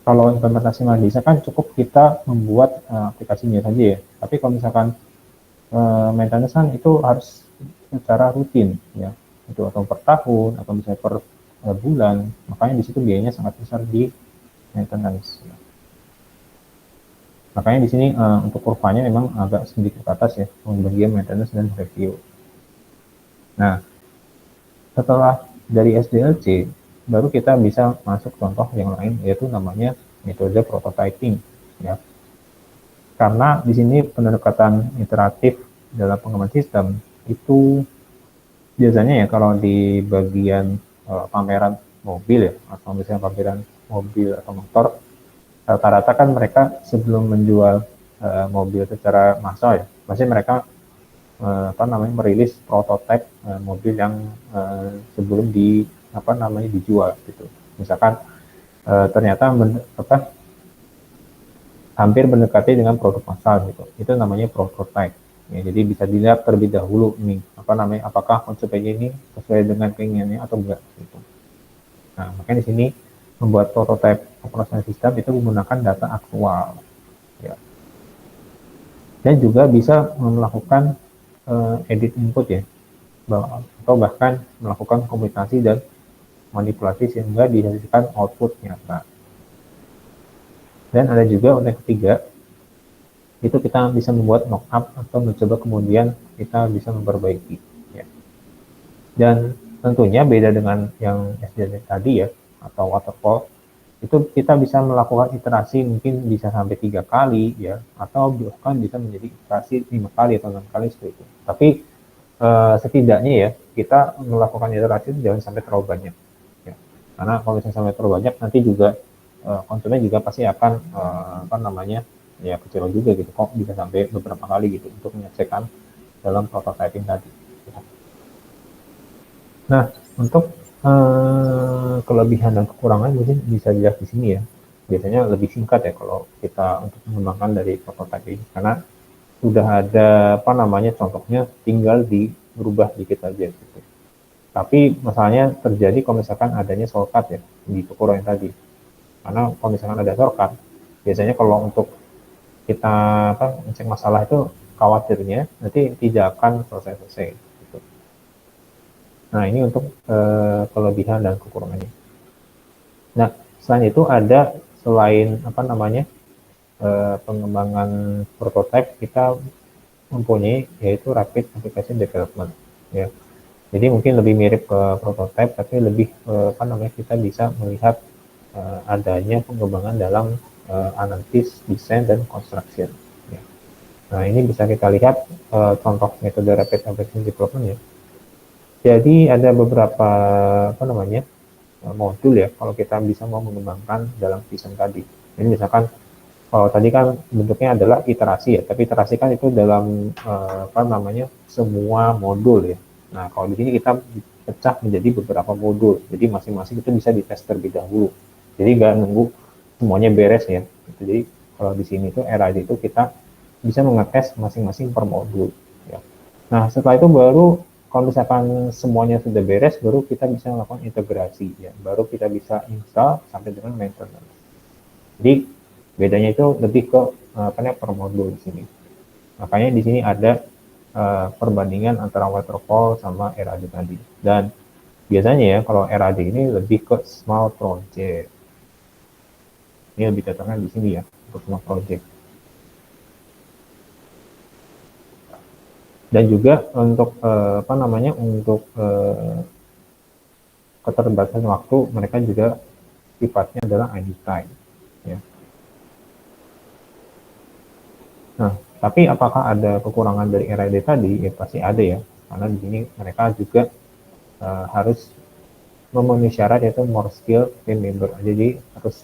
[SPEAKER 1] Kalau implementasi Madisa kan cukup kita membuat aplikasinya saja ya. Tapi kalau misalkan maintenance kan itu harus secara rutin ya. Itu atau per tahun atau misalnya per bulan. Makanya di situ biayanya sangat besar di maintenance. Ya. Makanya di sini untuk kurvanya memang agak sedikit ke atas ya, bagian maintenance dan review. Nah, setelah dari SDLC, baru kita bisa masuk contoh yang lain, yaitu namanya metode prototyping. Ya. Karena di sini pendekatan iteratif dalam pengembangan sistem itu biasanya ya kalau di bagian pameran mobil ya, atau misalnya pameran mobil atau motor, rata-rata kan mereka sebelum menjual mobil secara massal ya, pasti mereka apa namanya merilis prototipe mobil yang sebelum di apa namanya dijual gitu. Misalkan ternyata hampir mendekati dengan produk massal gitu. Itu namanya prototype. Ya, jadi bisa dilihat terlebih dahulu nih apa namanya apakah konsepnya ini sesuai dengan keinginannya atau enggak gitu. Nah, makanya di sini membuat prototipe operasional sistem itu menggunakan data aktual. Ya. Dan juga bisa melakukan edit input ya, atau bahkan melakukan komunikasi dan manipulasi sehingga dihasilkan output nyata. Dan ada juga untuk yang ketiga, itu kita bisa membuat mockup atau mencoba kemudian kita bisa memperbaiki. Ya. Dan tentunya beda dengan yang SDLC tadi ya, atau waterfall, itu kita bisa melakukan iterasi mungkin bisa sampai 3 kali ya, atau bahkan bisa menjadi iterasi 5 kali atau 6 kali seperti itu. Tapi setidaknya ya kita melakukan iterasi itu jangan sampai terlalu banyak. Ya. Karena kalau misalnya sampai terlalu banyak nanti juga konsumen juga pasti akan apa namanya ya kecewa juga gitu kok bisa sampai beberapa kali gitu untuk menyelesaikan dalam prototyping tadi. Nah, untuk kelebihan dan kekurangan mungkin bisa dilihat di sini ya. Biasanya lebih singkat ya kalau kita untuk mengembangkan dari prototyping karena sudah ada apa namanya contohnya tinggal dirubah dikit aja gitu. Tapi masalahnya terjadi kalau misalkan adanya shortcut ya di toko yang tadi. Karena kalau misalkan ada shortcut, biasanya kalau untuk kita apa ngecek masalah itu khawatirnya nanti tidak akan selesai-selesai. Gitu. Nah ini untuk kelebihan dan kekurangannya. Nah selain itu ada selain apa namanya pengembangan prototype kita mempunyai yaitu rapid application development. Ya. Jadi mungkin lebih mirip ke prototype tapi lebih apa namanya kita bisa melihat adanya pengembangan dalam analisis, desain dan construction. Ya. Nah ini bisa kita lihat contoh metode rapid application development ya. Jadi ada beberapa apa namanya modul ya kalau kita bisa mau mengembangkan dalam sistem tadi. Ini misalkan kalau tadi kan bentuknya adalah iterasi ya, tapi iterasi kan itu dalam apa namanya semua modul ya. Nah kalau di sini kita pecah menjadi beberapa modul, jadi masing-masing itu bisa dites terlebih dahulu. Jadi nggak nunggu semuanya beres ya. Jadi kalau di sini itu RAD itu kita bisa mengetes masing-masing per modul. Ya. Nah setelah itu baru kalau misalkan semuanya sudah beres, baru kita bisa melakukan integrasi ya, baru kita bisa install sampai dengan maintenance. Jadi bedanya itu lebih ke karena per modul di sini. Makanya di sini ada perbandingan antara waterfall sama RAD tadi. Dan biasanya ya kalau RAD ini lebih ke small project. Ini lebih datangnya di sini ya untuk small project. Dan juga untuk apa namanya untuk keterbatasan waktu mereka juga sifatnya adalah anytime. Ya. Nah, tapi apakah ada kekurangan dari RAD tadi? Ya pasti ada ya, karena di sini mereka juga harus memenuhi syarat yaitu more skill team member. Jadi harus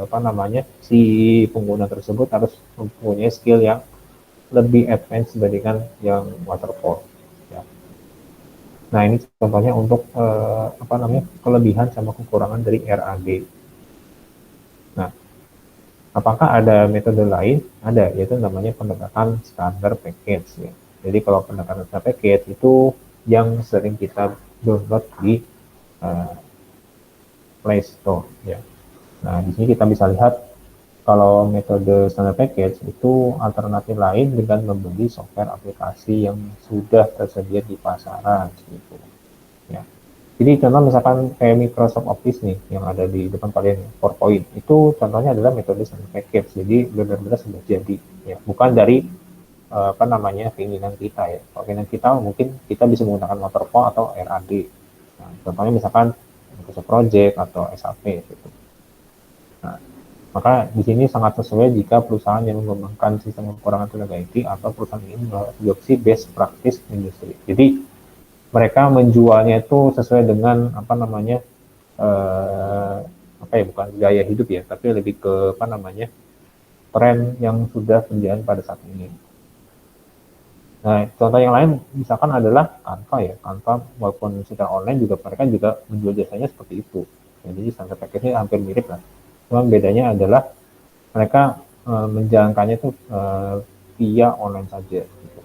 [SPEAKER 1] apa namanya, si pengguna tersebut harus mempunyai skill yang lebih advance dibandingkan yang waterfall. Ya. Nah ini contohnya untuk apa namanya, kelebihan sama kekurangan dari RAD. Nah, apakah ada metode lain? Ada, yaitu namanya pendekatan standar package. Ya. Jadi kalau pendekatan standar package itu yang sering kita download di uh, Play Store. Ya. Nah, di sini kita bisa lihat kalau metode standar package itu alternatif lain dengan membeli software aplikasi yang sudah tersedia di pasaran. Gitu. Ya. Jadi contoh misalkan kayak Microsoft Office nih yang ada di depan kalian, PowerPoint, itu contohnya adalah metode standar package. Jadi benar-benar sudah jadi, ya, bukan dari apa namanya keinginan kita ya. Kalau keinginan kita mungkin kita bisa menggunakan waterfall atau RAD. Nah, contohnya misalkan Microsoft Project atau SAP gitu. Nah, maka di sini sangat sesuai jika perusahaan yang mengembangkan sistem kekurangan tenaga IT atau perusahaan ini mengadopsi best practice industri. Jadi mereka menjualnya itu sesuai dengan apa namanya eh, apa ya, bukan gaya hidup ya, tapi lebih ke apa namanya tren yang sudah berjalan pada saat ini. Nah, contoh yang lain misalkan adalah Canva ya. Canva walaupun secara online juga mereka juga menjual jasanya seperti itu. Ya, jadi standar package-nya hampir mirip lah. Cuma bedanya adalah mereka menjalankannya itu via online saja. Gitu.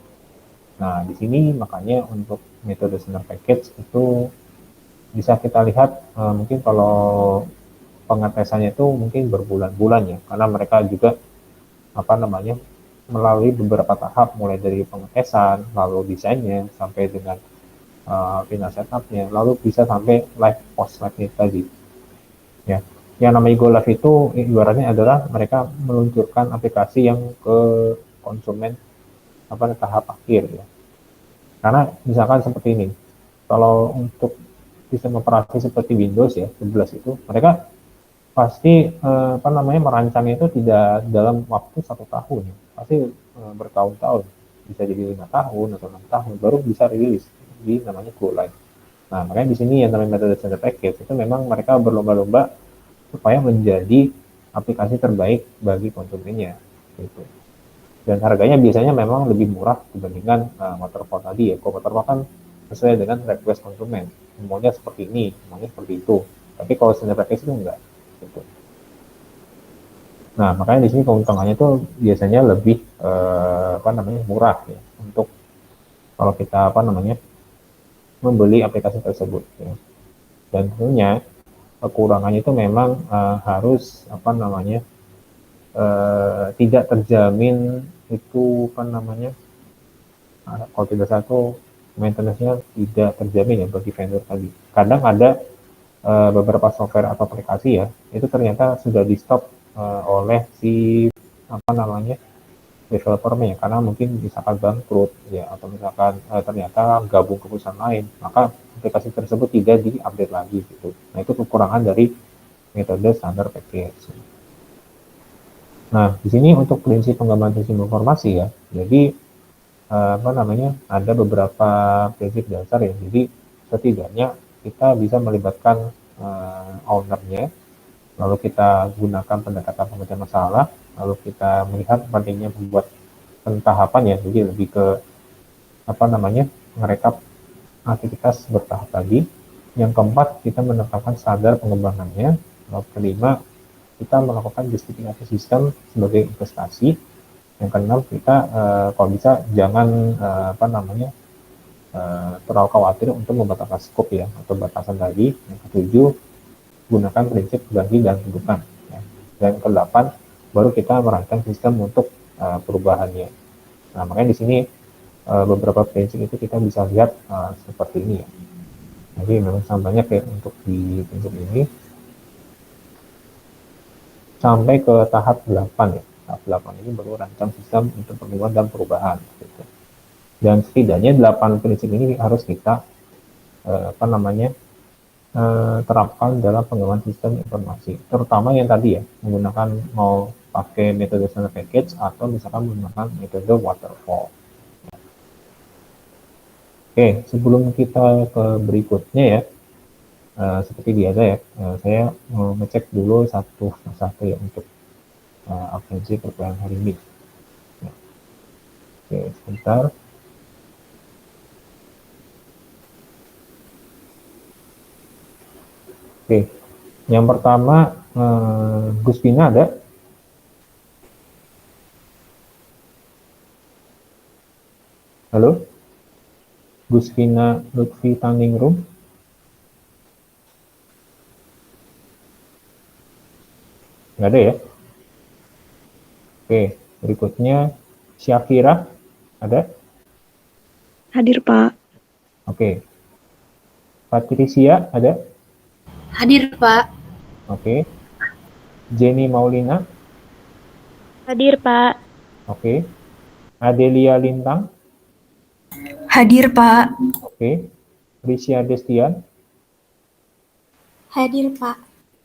[SPEAKER 1] Nah, di sini makanya untuk metode standar package itu bisa kita lihat mungkin kalau pengetesannya itu mungkin berbulan-bulan ya, karena mereka juga apa namanya melalui beberapa tahap mulai dari pengetesan, lalu desainnya sampai dengan final setupnya, lalu bisa sampai live post live tadi. Ya, yang namanya go live itu ibaratnya adalah mereka meluncurkan aplikasi yang ke konsumen apa tahap akhir ya. Karena misalkan seperti ini, kalau untuk sistem operasi seperti Windows ya 11 itu mereka pasti apa namanya merancangnya itu tidak dalam waktu 1 tahun ya. Pasti bertahun-tahun, bisa jadi 5 tahun atau 6 tahun baru bisa rilis di namanya go live. Nah makanya di sini yang namanya metode standard package itu memang mereka berlomba-lomba supaya menjadi aplikasi terbaik bagi konsumennya gitu. Dan harganya biasanya memang lebih murah dibandingkan waterfall tadi ya. Kalau waterfall kan sesuai dengan request konsumen, maunya seperti ini, maunya seperti itu. Tapi kalau standar package itu enggak gitu. Nah makanya di sini keuntungannya itu biasanya lebih apa namanya murah ya untuk kalau kita apa namanya membeli aplikasi tersebut ya. Dan tentunya kekurangannya itu memang harus apa namanya tidak terjamin itu apa namanya kalau tidak salah itu maintenance-nya tidak terjamin ya bagi vendor tadi. Kadang ada beberapa software atau aplikasi ya itu ternyata sudah di stop oleh si apa namanya developernya karena mungkin misalkan bangkrut ya atau misalkan ternyata gabung ke perusahaan lain, maka aplikasi tersebut tidak di-update lagi gitu. Nah itu kekurangan dari metode standar package. Nah di sini untuk prinsip pengembangan sistem informasi ya, jadi apa namanya ada beberapa prinsip dasar ya. Jadi setidaknya kita bisa melibatkan ownernya, lalu kita gunakan pendekatan pemecah masalah, lalu kita melihat pentingnya membuat pentahapan ya, jadi lebih ke apa namanya merekap aktivitas bertahap tadi. Yang keempat, kita menetapkan standar pengembangannya. Lalu kelima, kita melakukan justifikasi sistem sebagai investasi. Yang keenam, kita kalau bisa jangan apa namanya terlalu khawatir untuk membatalkan skop ya atau batasan tadi. Yang ketujuh, gunakan prinsip ganti dan tentukan. Ya. Dan yang kedelapan, baru kita merancang sistem untuk perubahannya. Nah, makanya di sini beberapa prinsip itu kita bisa lihat seperti ini ya. Jadi memang sangat banyak ya untuk di prinsip ini sampai ke tahap 8 ya. Tahap 8 ini baru rancang sistem untuk pertumbuhan dan perubahan. Gitu. Dan setidaknya 8 prinsip ini harus kita apa namanya terapkan dalam pengembangan sistem informasi. Terutama yang tadi ya menggunakan mau pakai metode standard package atau misalkan menggunakan metode waterfall. Oke, sebelum kita ke berikutnya ya, seperti biasa ya, saya mau ngecek dulu satu persatu ya untuk absensi perkuliahan hari ini. Ya. Oke, sebentar. Oke, yang pertama Gus Pina ada? Halo? Gus Pina Lutfi Taningrum? Nggak ada ya? Oke, berikutnya Syakira ada?
[SPEAKER 2] Hadir, Pak.
[SPEAKER 1] Oke. Patricia ada?
[SPEAKER 3] Hadir, Pak.
[SPEAKER 1] Oke. Jenny Maulina?
[SPEAKER 2] Hadir, Pak.
[SPEAKER 1] Oke. Adelia Lintang?
[SPEAKER 3] Hadir, Pak.
[SPEAKER 1] Oke. Risya Destian?
[SPEAKER 3] Hadir, Pak.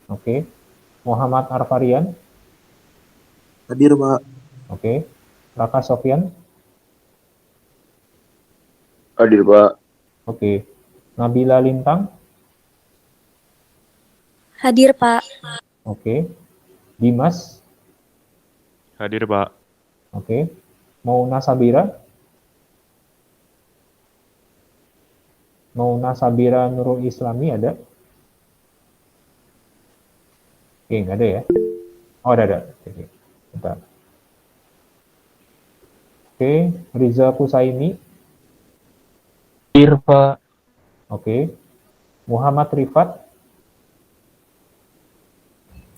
[SPEAKER 1] Oke. Muhammad Arfarian?
[SPEAKER 4] Hadir, Pak.
[SPEAKER 1] Oke. Raka Sofyan?
[SPEAKER 4] Hadir, Pak.
[SPEAKER 1] Oke. Nabila Lintang?
[SPEAKER 2] Hadir, Pak.
[SPEAKER 1] Oke. Dimas?
[SPEAKER 5] Hadir, Pak.
[SPEAKER 1] Oke. Mauna Sabira? Mauna Sabira Nurul Islami ada? Oke, nggak ada ya? Oh, ada. Oke, bentar. Oke, Riza Kusaini?
[SPEAKER 5] Hadir, Pak.
[SPEAKER 1] Oke. Muhammad Rifat?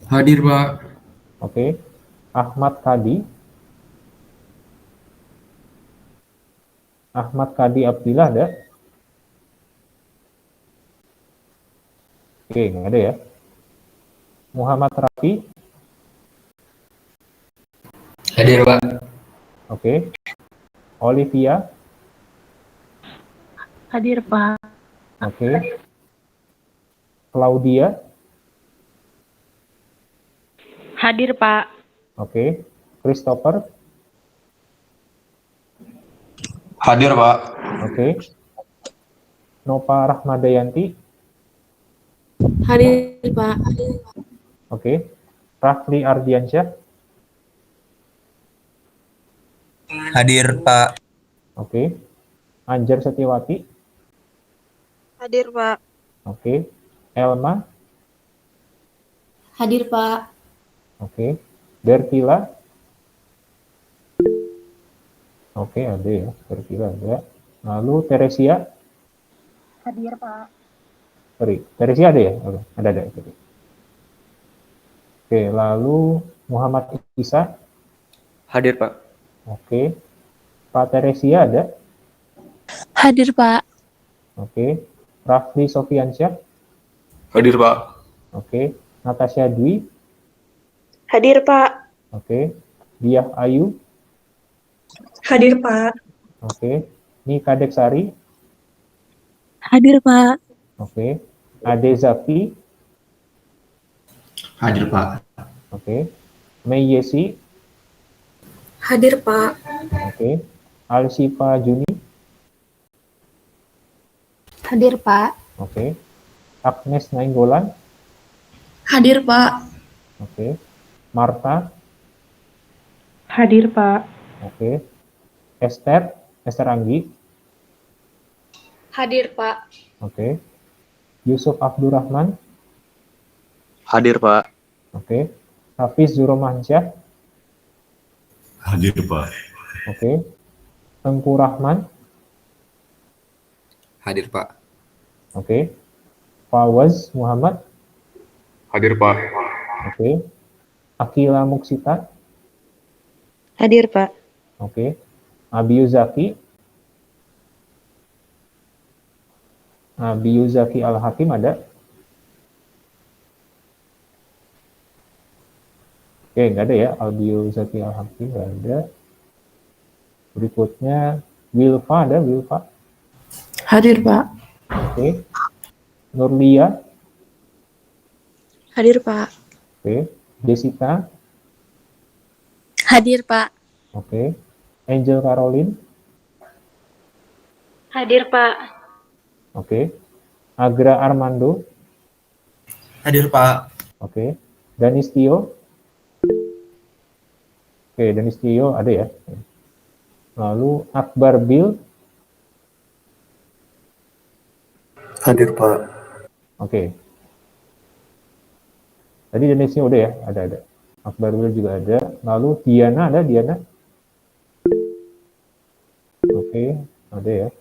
[SPEAKER 6] Hadir, Pak.
[SPEAKER 1] Oke. Ahmad Kadi? Ahmad Kadi Abdillah ada? Oke, nggak ada ya. Muhammad Rafi?
[SPEAKER 6] Hadir, Pak.
[SPEAKER 1] Oke. Olivia?
[SPEAKER 2] Hadir, Pak.
[SPEAKER 1] Oke. Claudia?
[SPEAKER 2] Hadir, Pak.
[SPEAKER 1] Oke. Christopher?
[SPEAKER 6] Hadir, Pak.
[SPEAKER 1] Oke. Nova Rahmadayanti?
[SPEAKER 3] Hadir, Pak.
[SPEAKER 1] Oke. Rafli Ardiansyah?
[SPEAKER 6] Hadir, Pak.
[SPEAKER 1] Oke. Anjar Setiawati?
[SPEAKER 2] Hadir, Pak.
[SPEAKER 1] Oke. Elma?
[SPEAKER 3] Hadir, Pak.
[SPEAKER 1] Oke. Bertila? Oke, ada ya. Bertila ada. Lalu Teresia?
[SPEAKER 2] Hadir, Pak.
[SPEAKER 1] Sorry, Teresia ada ya? Oke, ada. Oke, lalu Muhammad Isa?
[SPEAKER 4] Hadir, Pak.
[SPEAKER 1] Oke. Pak Teresia ada?
[SPEAKER 2] Hadir, Pak.
[SPEAKER 1] Oke. Rafli Sofiansyah?
[SPEAKER 6] Hadir, Pak.
[SPEAKER 1] Oke. Natasha Dwi?
[SPEAKER 2] Hadir, Pak.
[SPEAKER 1] Oke. Diah Ayu?
[SPEAKER 2] Hadir, Pak.
[SPEAKER 1] Oke. Nika Deksari?
[SPEAKER 2] Hadir, Pak.
[SPEAKER 1] Oke. Ade Zaki?
[SPEAKER 6] Hadir, Pak.
[SPEAKER 1] Oke. Mei Yesi?
[SPEAKER 3] Hadir, Pak.
[SPEAKER 1] Oke. Alsifa Juni?
[SPEAKER 3] Hadir, Pak.
[SPEAKER 1] Oke. Agnes Nainggolan?
[SPEAKER 3] Hadir, Pak.
[SPEAKER 1] Oke. Marta?
[SPEAKER 2] Hadir, Pak.
[SPEAKER 1] Oke. Esther Anggi?
[SPEAKER 3] Hadir, Pak.
[SPEAKER 1] Oke. Yusuf Abdurrahman?
[SPEAKER 4] Hadir, Pak.
[SPEAKER 1] Oke. Hafiz Zuromansyah?
[SPEAKER 7] Hadir, Pak.
[SPEAKER 1] Oke. Tengku Rahman?
[SPEAKER 6] Hadir, Pak.
[SPEAKER 1] Oke. Fawaz Muhammad?
[SPEAKER 6] Hadir, Pak.
[SPEAKER 1] Oke. Akila Muksita?
[SPEAKER 2] Hadir, Pak.
[SPEAKER 1] Oke. Abiyuzaki? Abiyuzaki Al-Hakim ada? Oke, nggak ada ya. Abiyuzaki Al-Hakim nggak ada. Berikutnya, Wilfa ada? Wilfa?
[SPEAKER 3] Hadir, Pak.
[SPEAKER 1] Oke. Nurlia?
[SPEAKER 2] Hadir, Pak.
[SPEAKER 1] Oke. Jessica?
[SPEAKER 3] Hadir, Pak.
[SPEAKER 1] Oke. Angel Caroline.
[SPEAKER 2] Hadir, Pak.
[SPEAKER 1] Oke. Agra Armando.
[SPEAKER 6] Hadir, Pak.
[SPEAKER 1] Oke. Danis Tio. Oke, Danis Tio ada ya. Lalu Akbar Bill.
[SPEAKER 4] Hadir, Pak.
[SPEAKER 1] Oke. Tadi Danis Tio udah ya, ada. Akbar Bill juga ada. Lalu Diana ada, Diana. Oke, ada ya.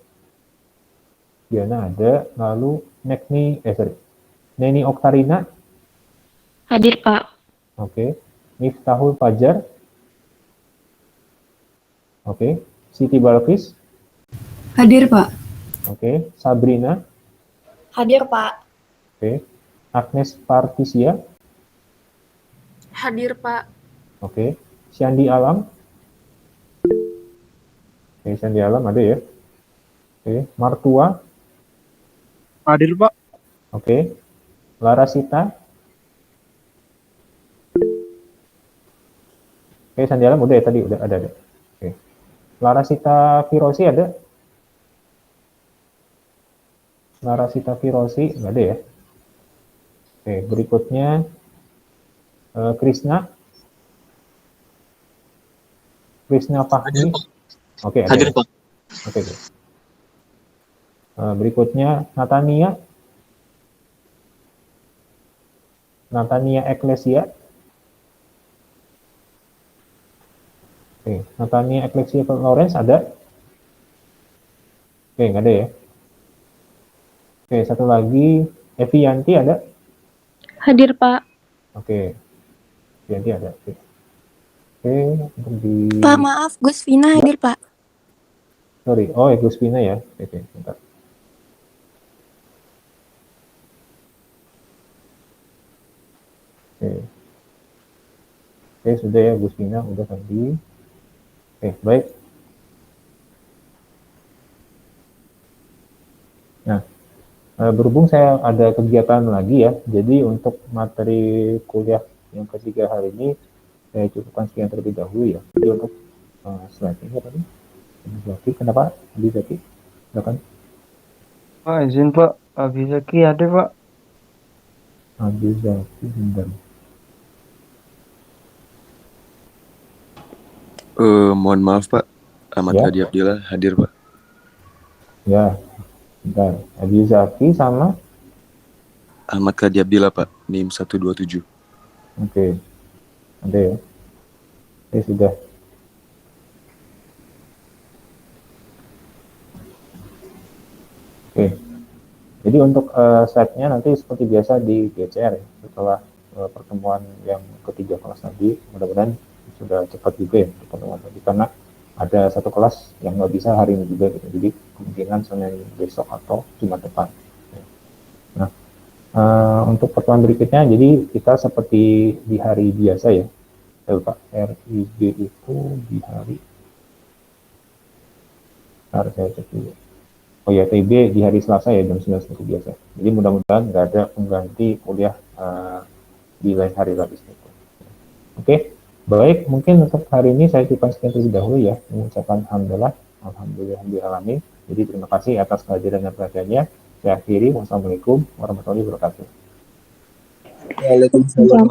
[SPEAKER 1] Diana ada. Lalu Neni Oktarina.
[SPEAKER 2] Hadir, Pak.
[SPEAKER 1] Oke. Miftahul Fajar. Oke. Siti Balkis.
[SPEAKER 3] Hadir, Pak.
[SPEAKER 1] Oke. Sabrina.
[SPEAKER 3] Hadir, Pak.
[SPEAKER 1] Oke. Agnes Partisia.
[SPEAKER 3] Hadir, Pak.
[SPEAKER 1] Oke. Syandi Alam. Oke, Syandi Alam ada ya. Oke. Martua.
[SPEAKER 4] Hadir, Pak.
[SPEAKER 1] Oke. Larasita. Oke, Syandi Alam udah ya tadi, udah ada. Oke. Larasita Firosi ada? Larasita Firosi nggak ada ya? Oke, berikutnya Krisna Fahmi. Oke, ada.
[SPEAKER 4] Hadir, Pak.
[SPEAKER 1] Oke. Berikutnya Natania Eklesia. Oke, Natania Eklesia Lawrence ada? Oke, nggak ada ya? Oke, satu lagi Evianti ada?
[SPEAKER 2] Hadir, Pak.
[SPEAKER 1] Oke, Evianti ada. Oke, untuk di...
[SPEAKER 3] Pak, maaf, Gus Vina hadir, Pak.
[SPEAKER 1] Sorry, oh Gus Vina ya. Oke, bentar. Oke, sudah ya Gus Vina, udah tadi. Oke, baik. Nah, berhubung saya ada kegiatan lagi ya, jadi untuk materi kuliah yang ketiga hari ini saya cukupkan sekian terlebih dahulu ya. Jadi untuk slide ini apa nih? Zaki, kenapa? Abi Zaki, silakan.
[SPEAKER 5] Pak, izin Pak. Abi Zaki ada Pak.
[SPEAKER 1] Abi Zaki, bentar.
[SPEAKER 4] Mohon maaf, Pak. Ahmad
[SPEAKER 1] Ya.
[SPEAKER 4] Hadi Abdillah hadir, Pak.
[SPEAKER 1] Ya, bentar. Abi Zaki sama?
[SPEAKER 4] Ahmad Hadi Abdillah, Pak. NIM 127.
[SPEAKER 1] Oke, ada ya. Oke, sudah. Oke, jadi untuk slide-nya nanti seperti biasa di GCR ya, setelah pertemuan yang ketiga kelas tadi, mudah-mudahan sudah cepat juga ya pertemuan tadi, karena ada satu kelas yang nggak bisa hari ini juga gitu, jadi kemungkinan Senin besok atau Jumat depan. Nah, untuk pertemuan berikutnya, jadi kita seperti di hari biasa ya, Pak, RIB itu di hari, harus saya cek dulu. Oh ya, TB di hari Selasa ya, jam 9 seperti biasa. Jadi mudah-mudahan nggak ada pengganti kuliah di lain hari lagi. Oke, baik. Mungkin untuk hari ini saya cukupkan sekian terlebih dahulu ya. Mengucapkan alhamdulillahirrahmanirrahim. Jadi terima kasih atas kehadiran dan perhatiannya. Saya akhiri. Wassalamualaikum warahmatullahi wabarakatuh.
[SPEAKER 4] Waalaikumsalam.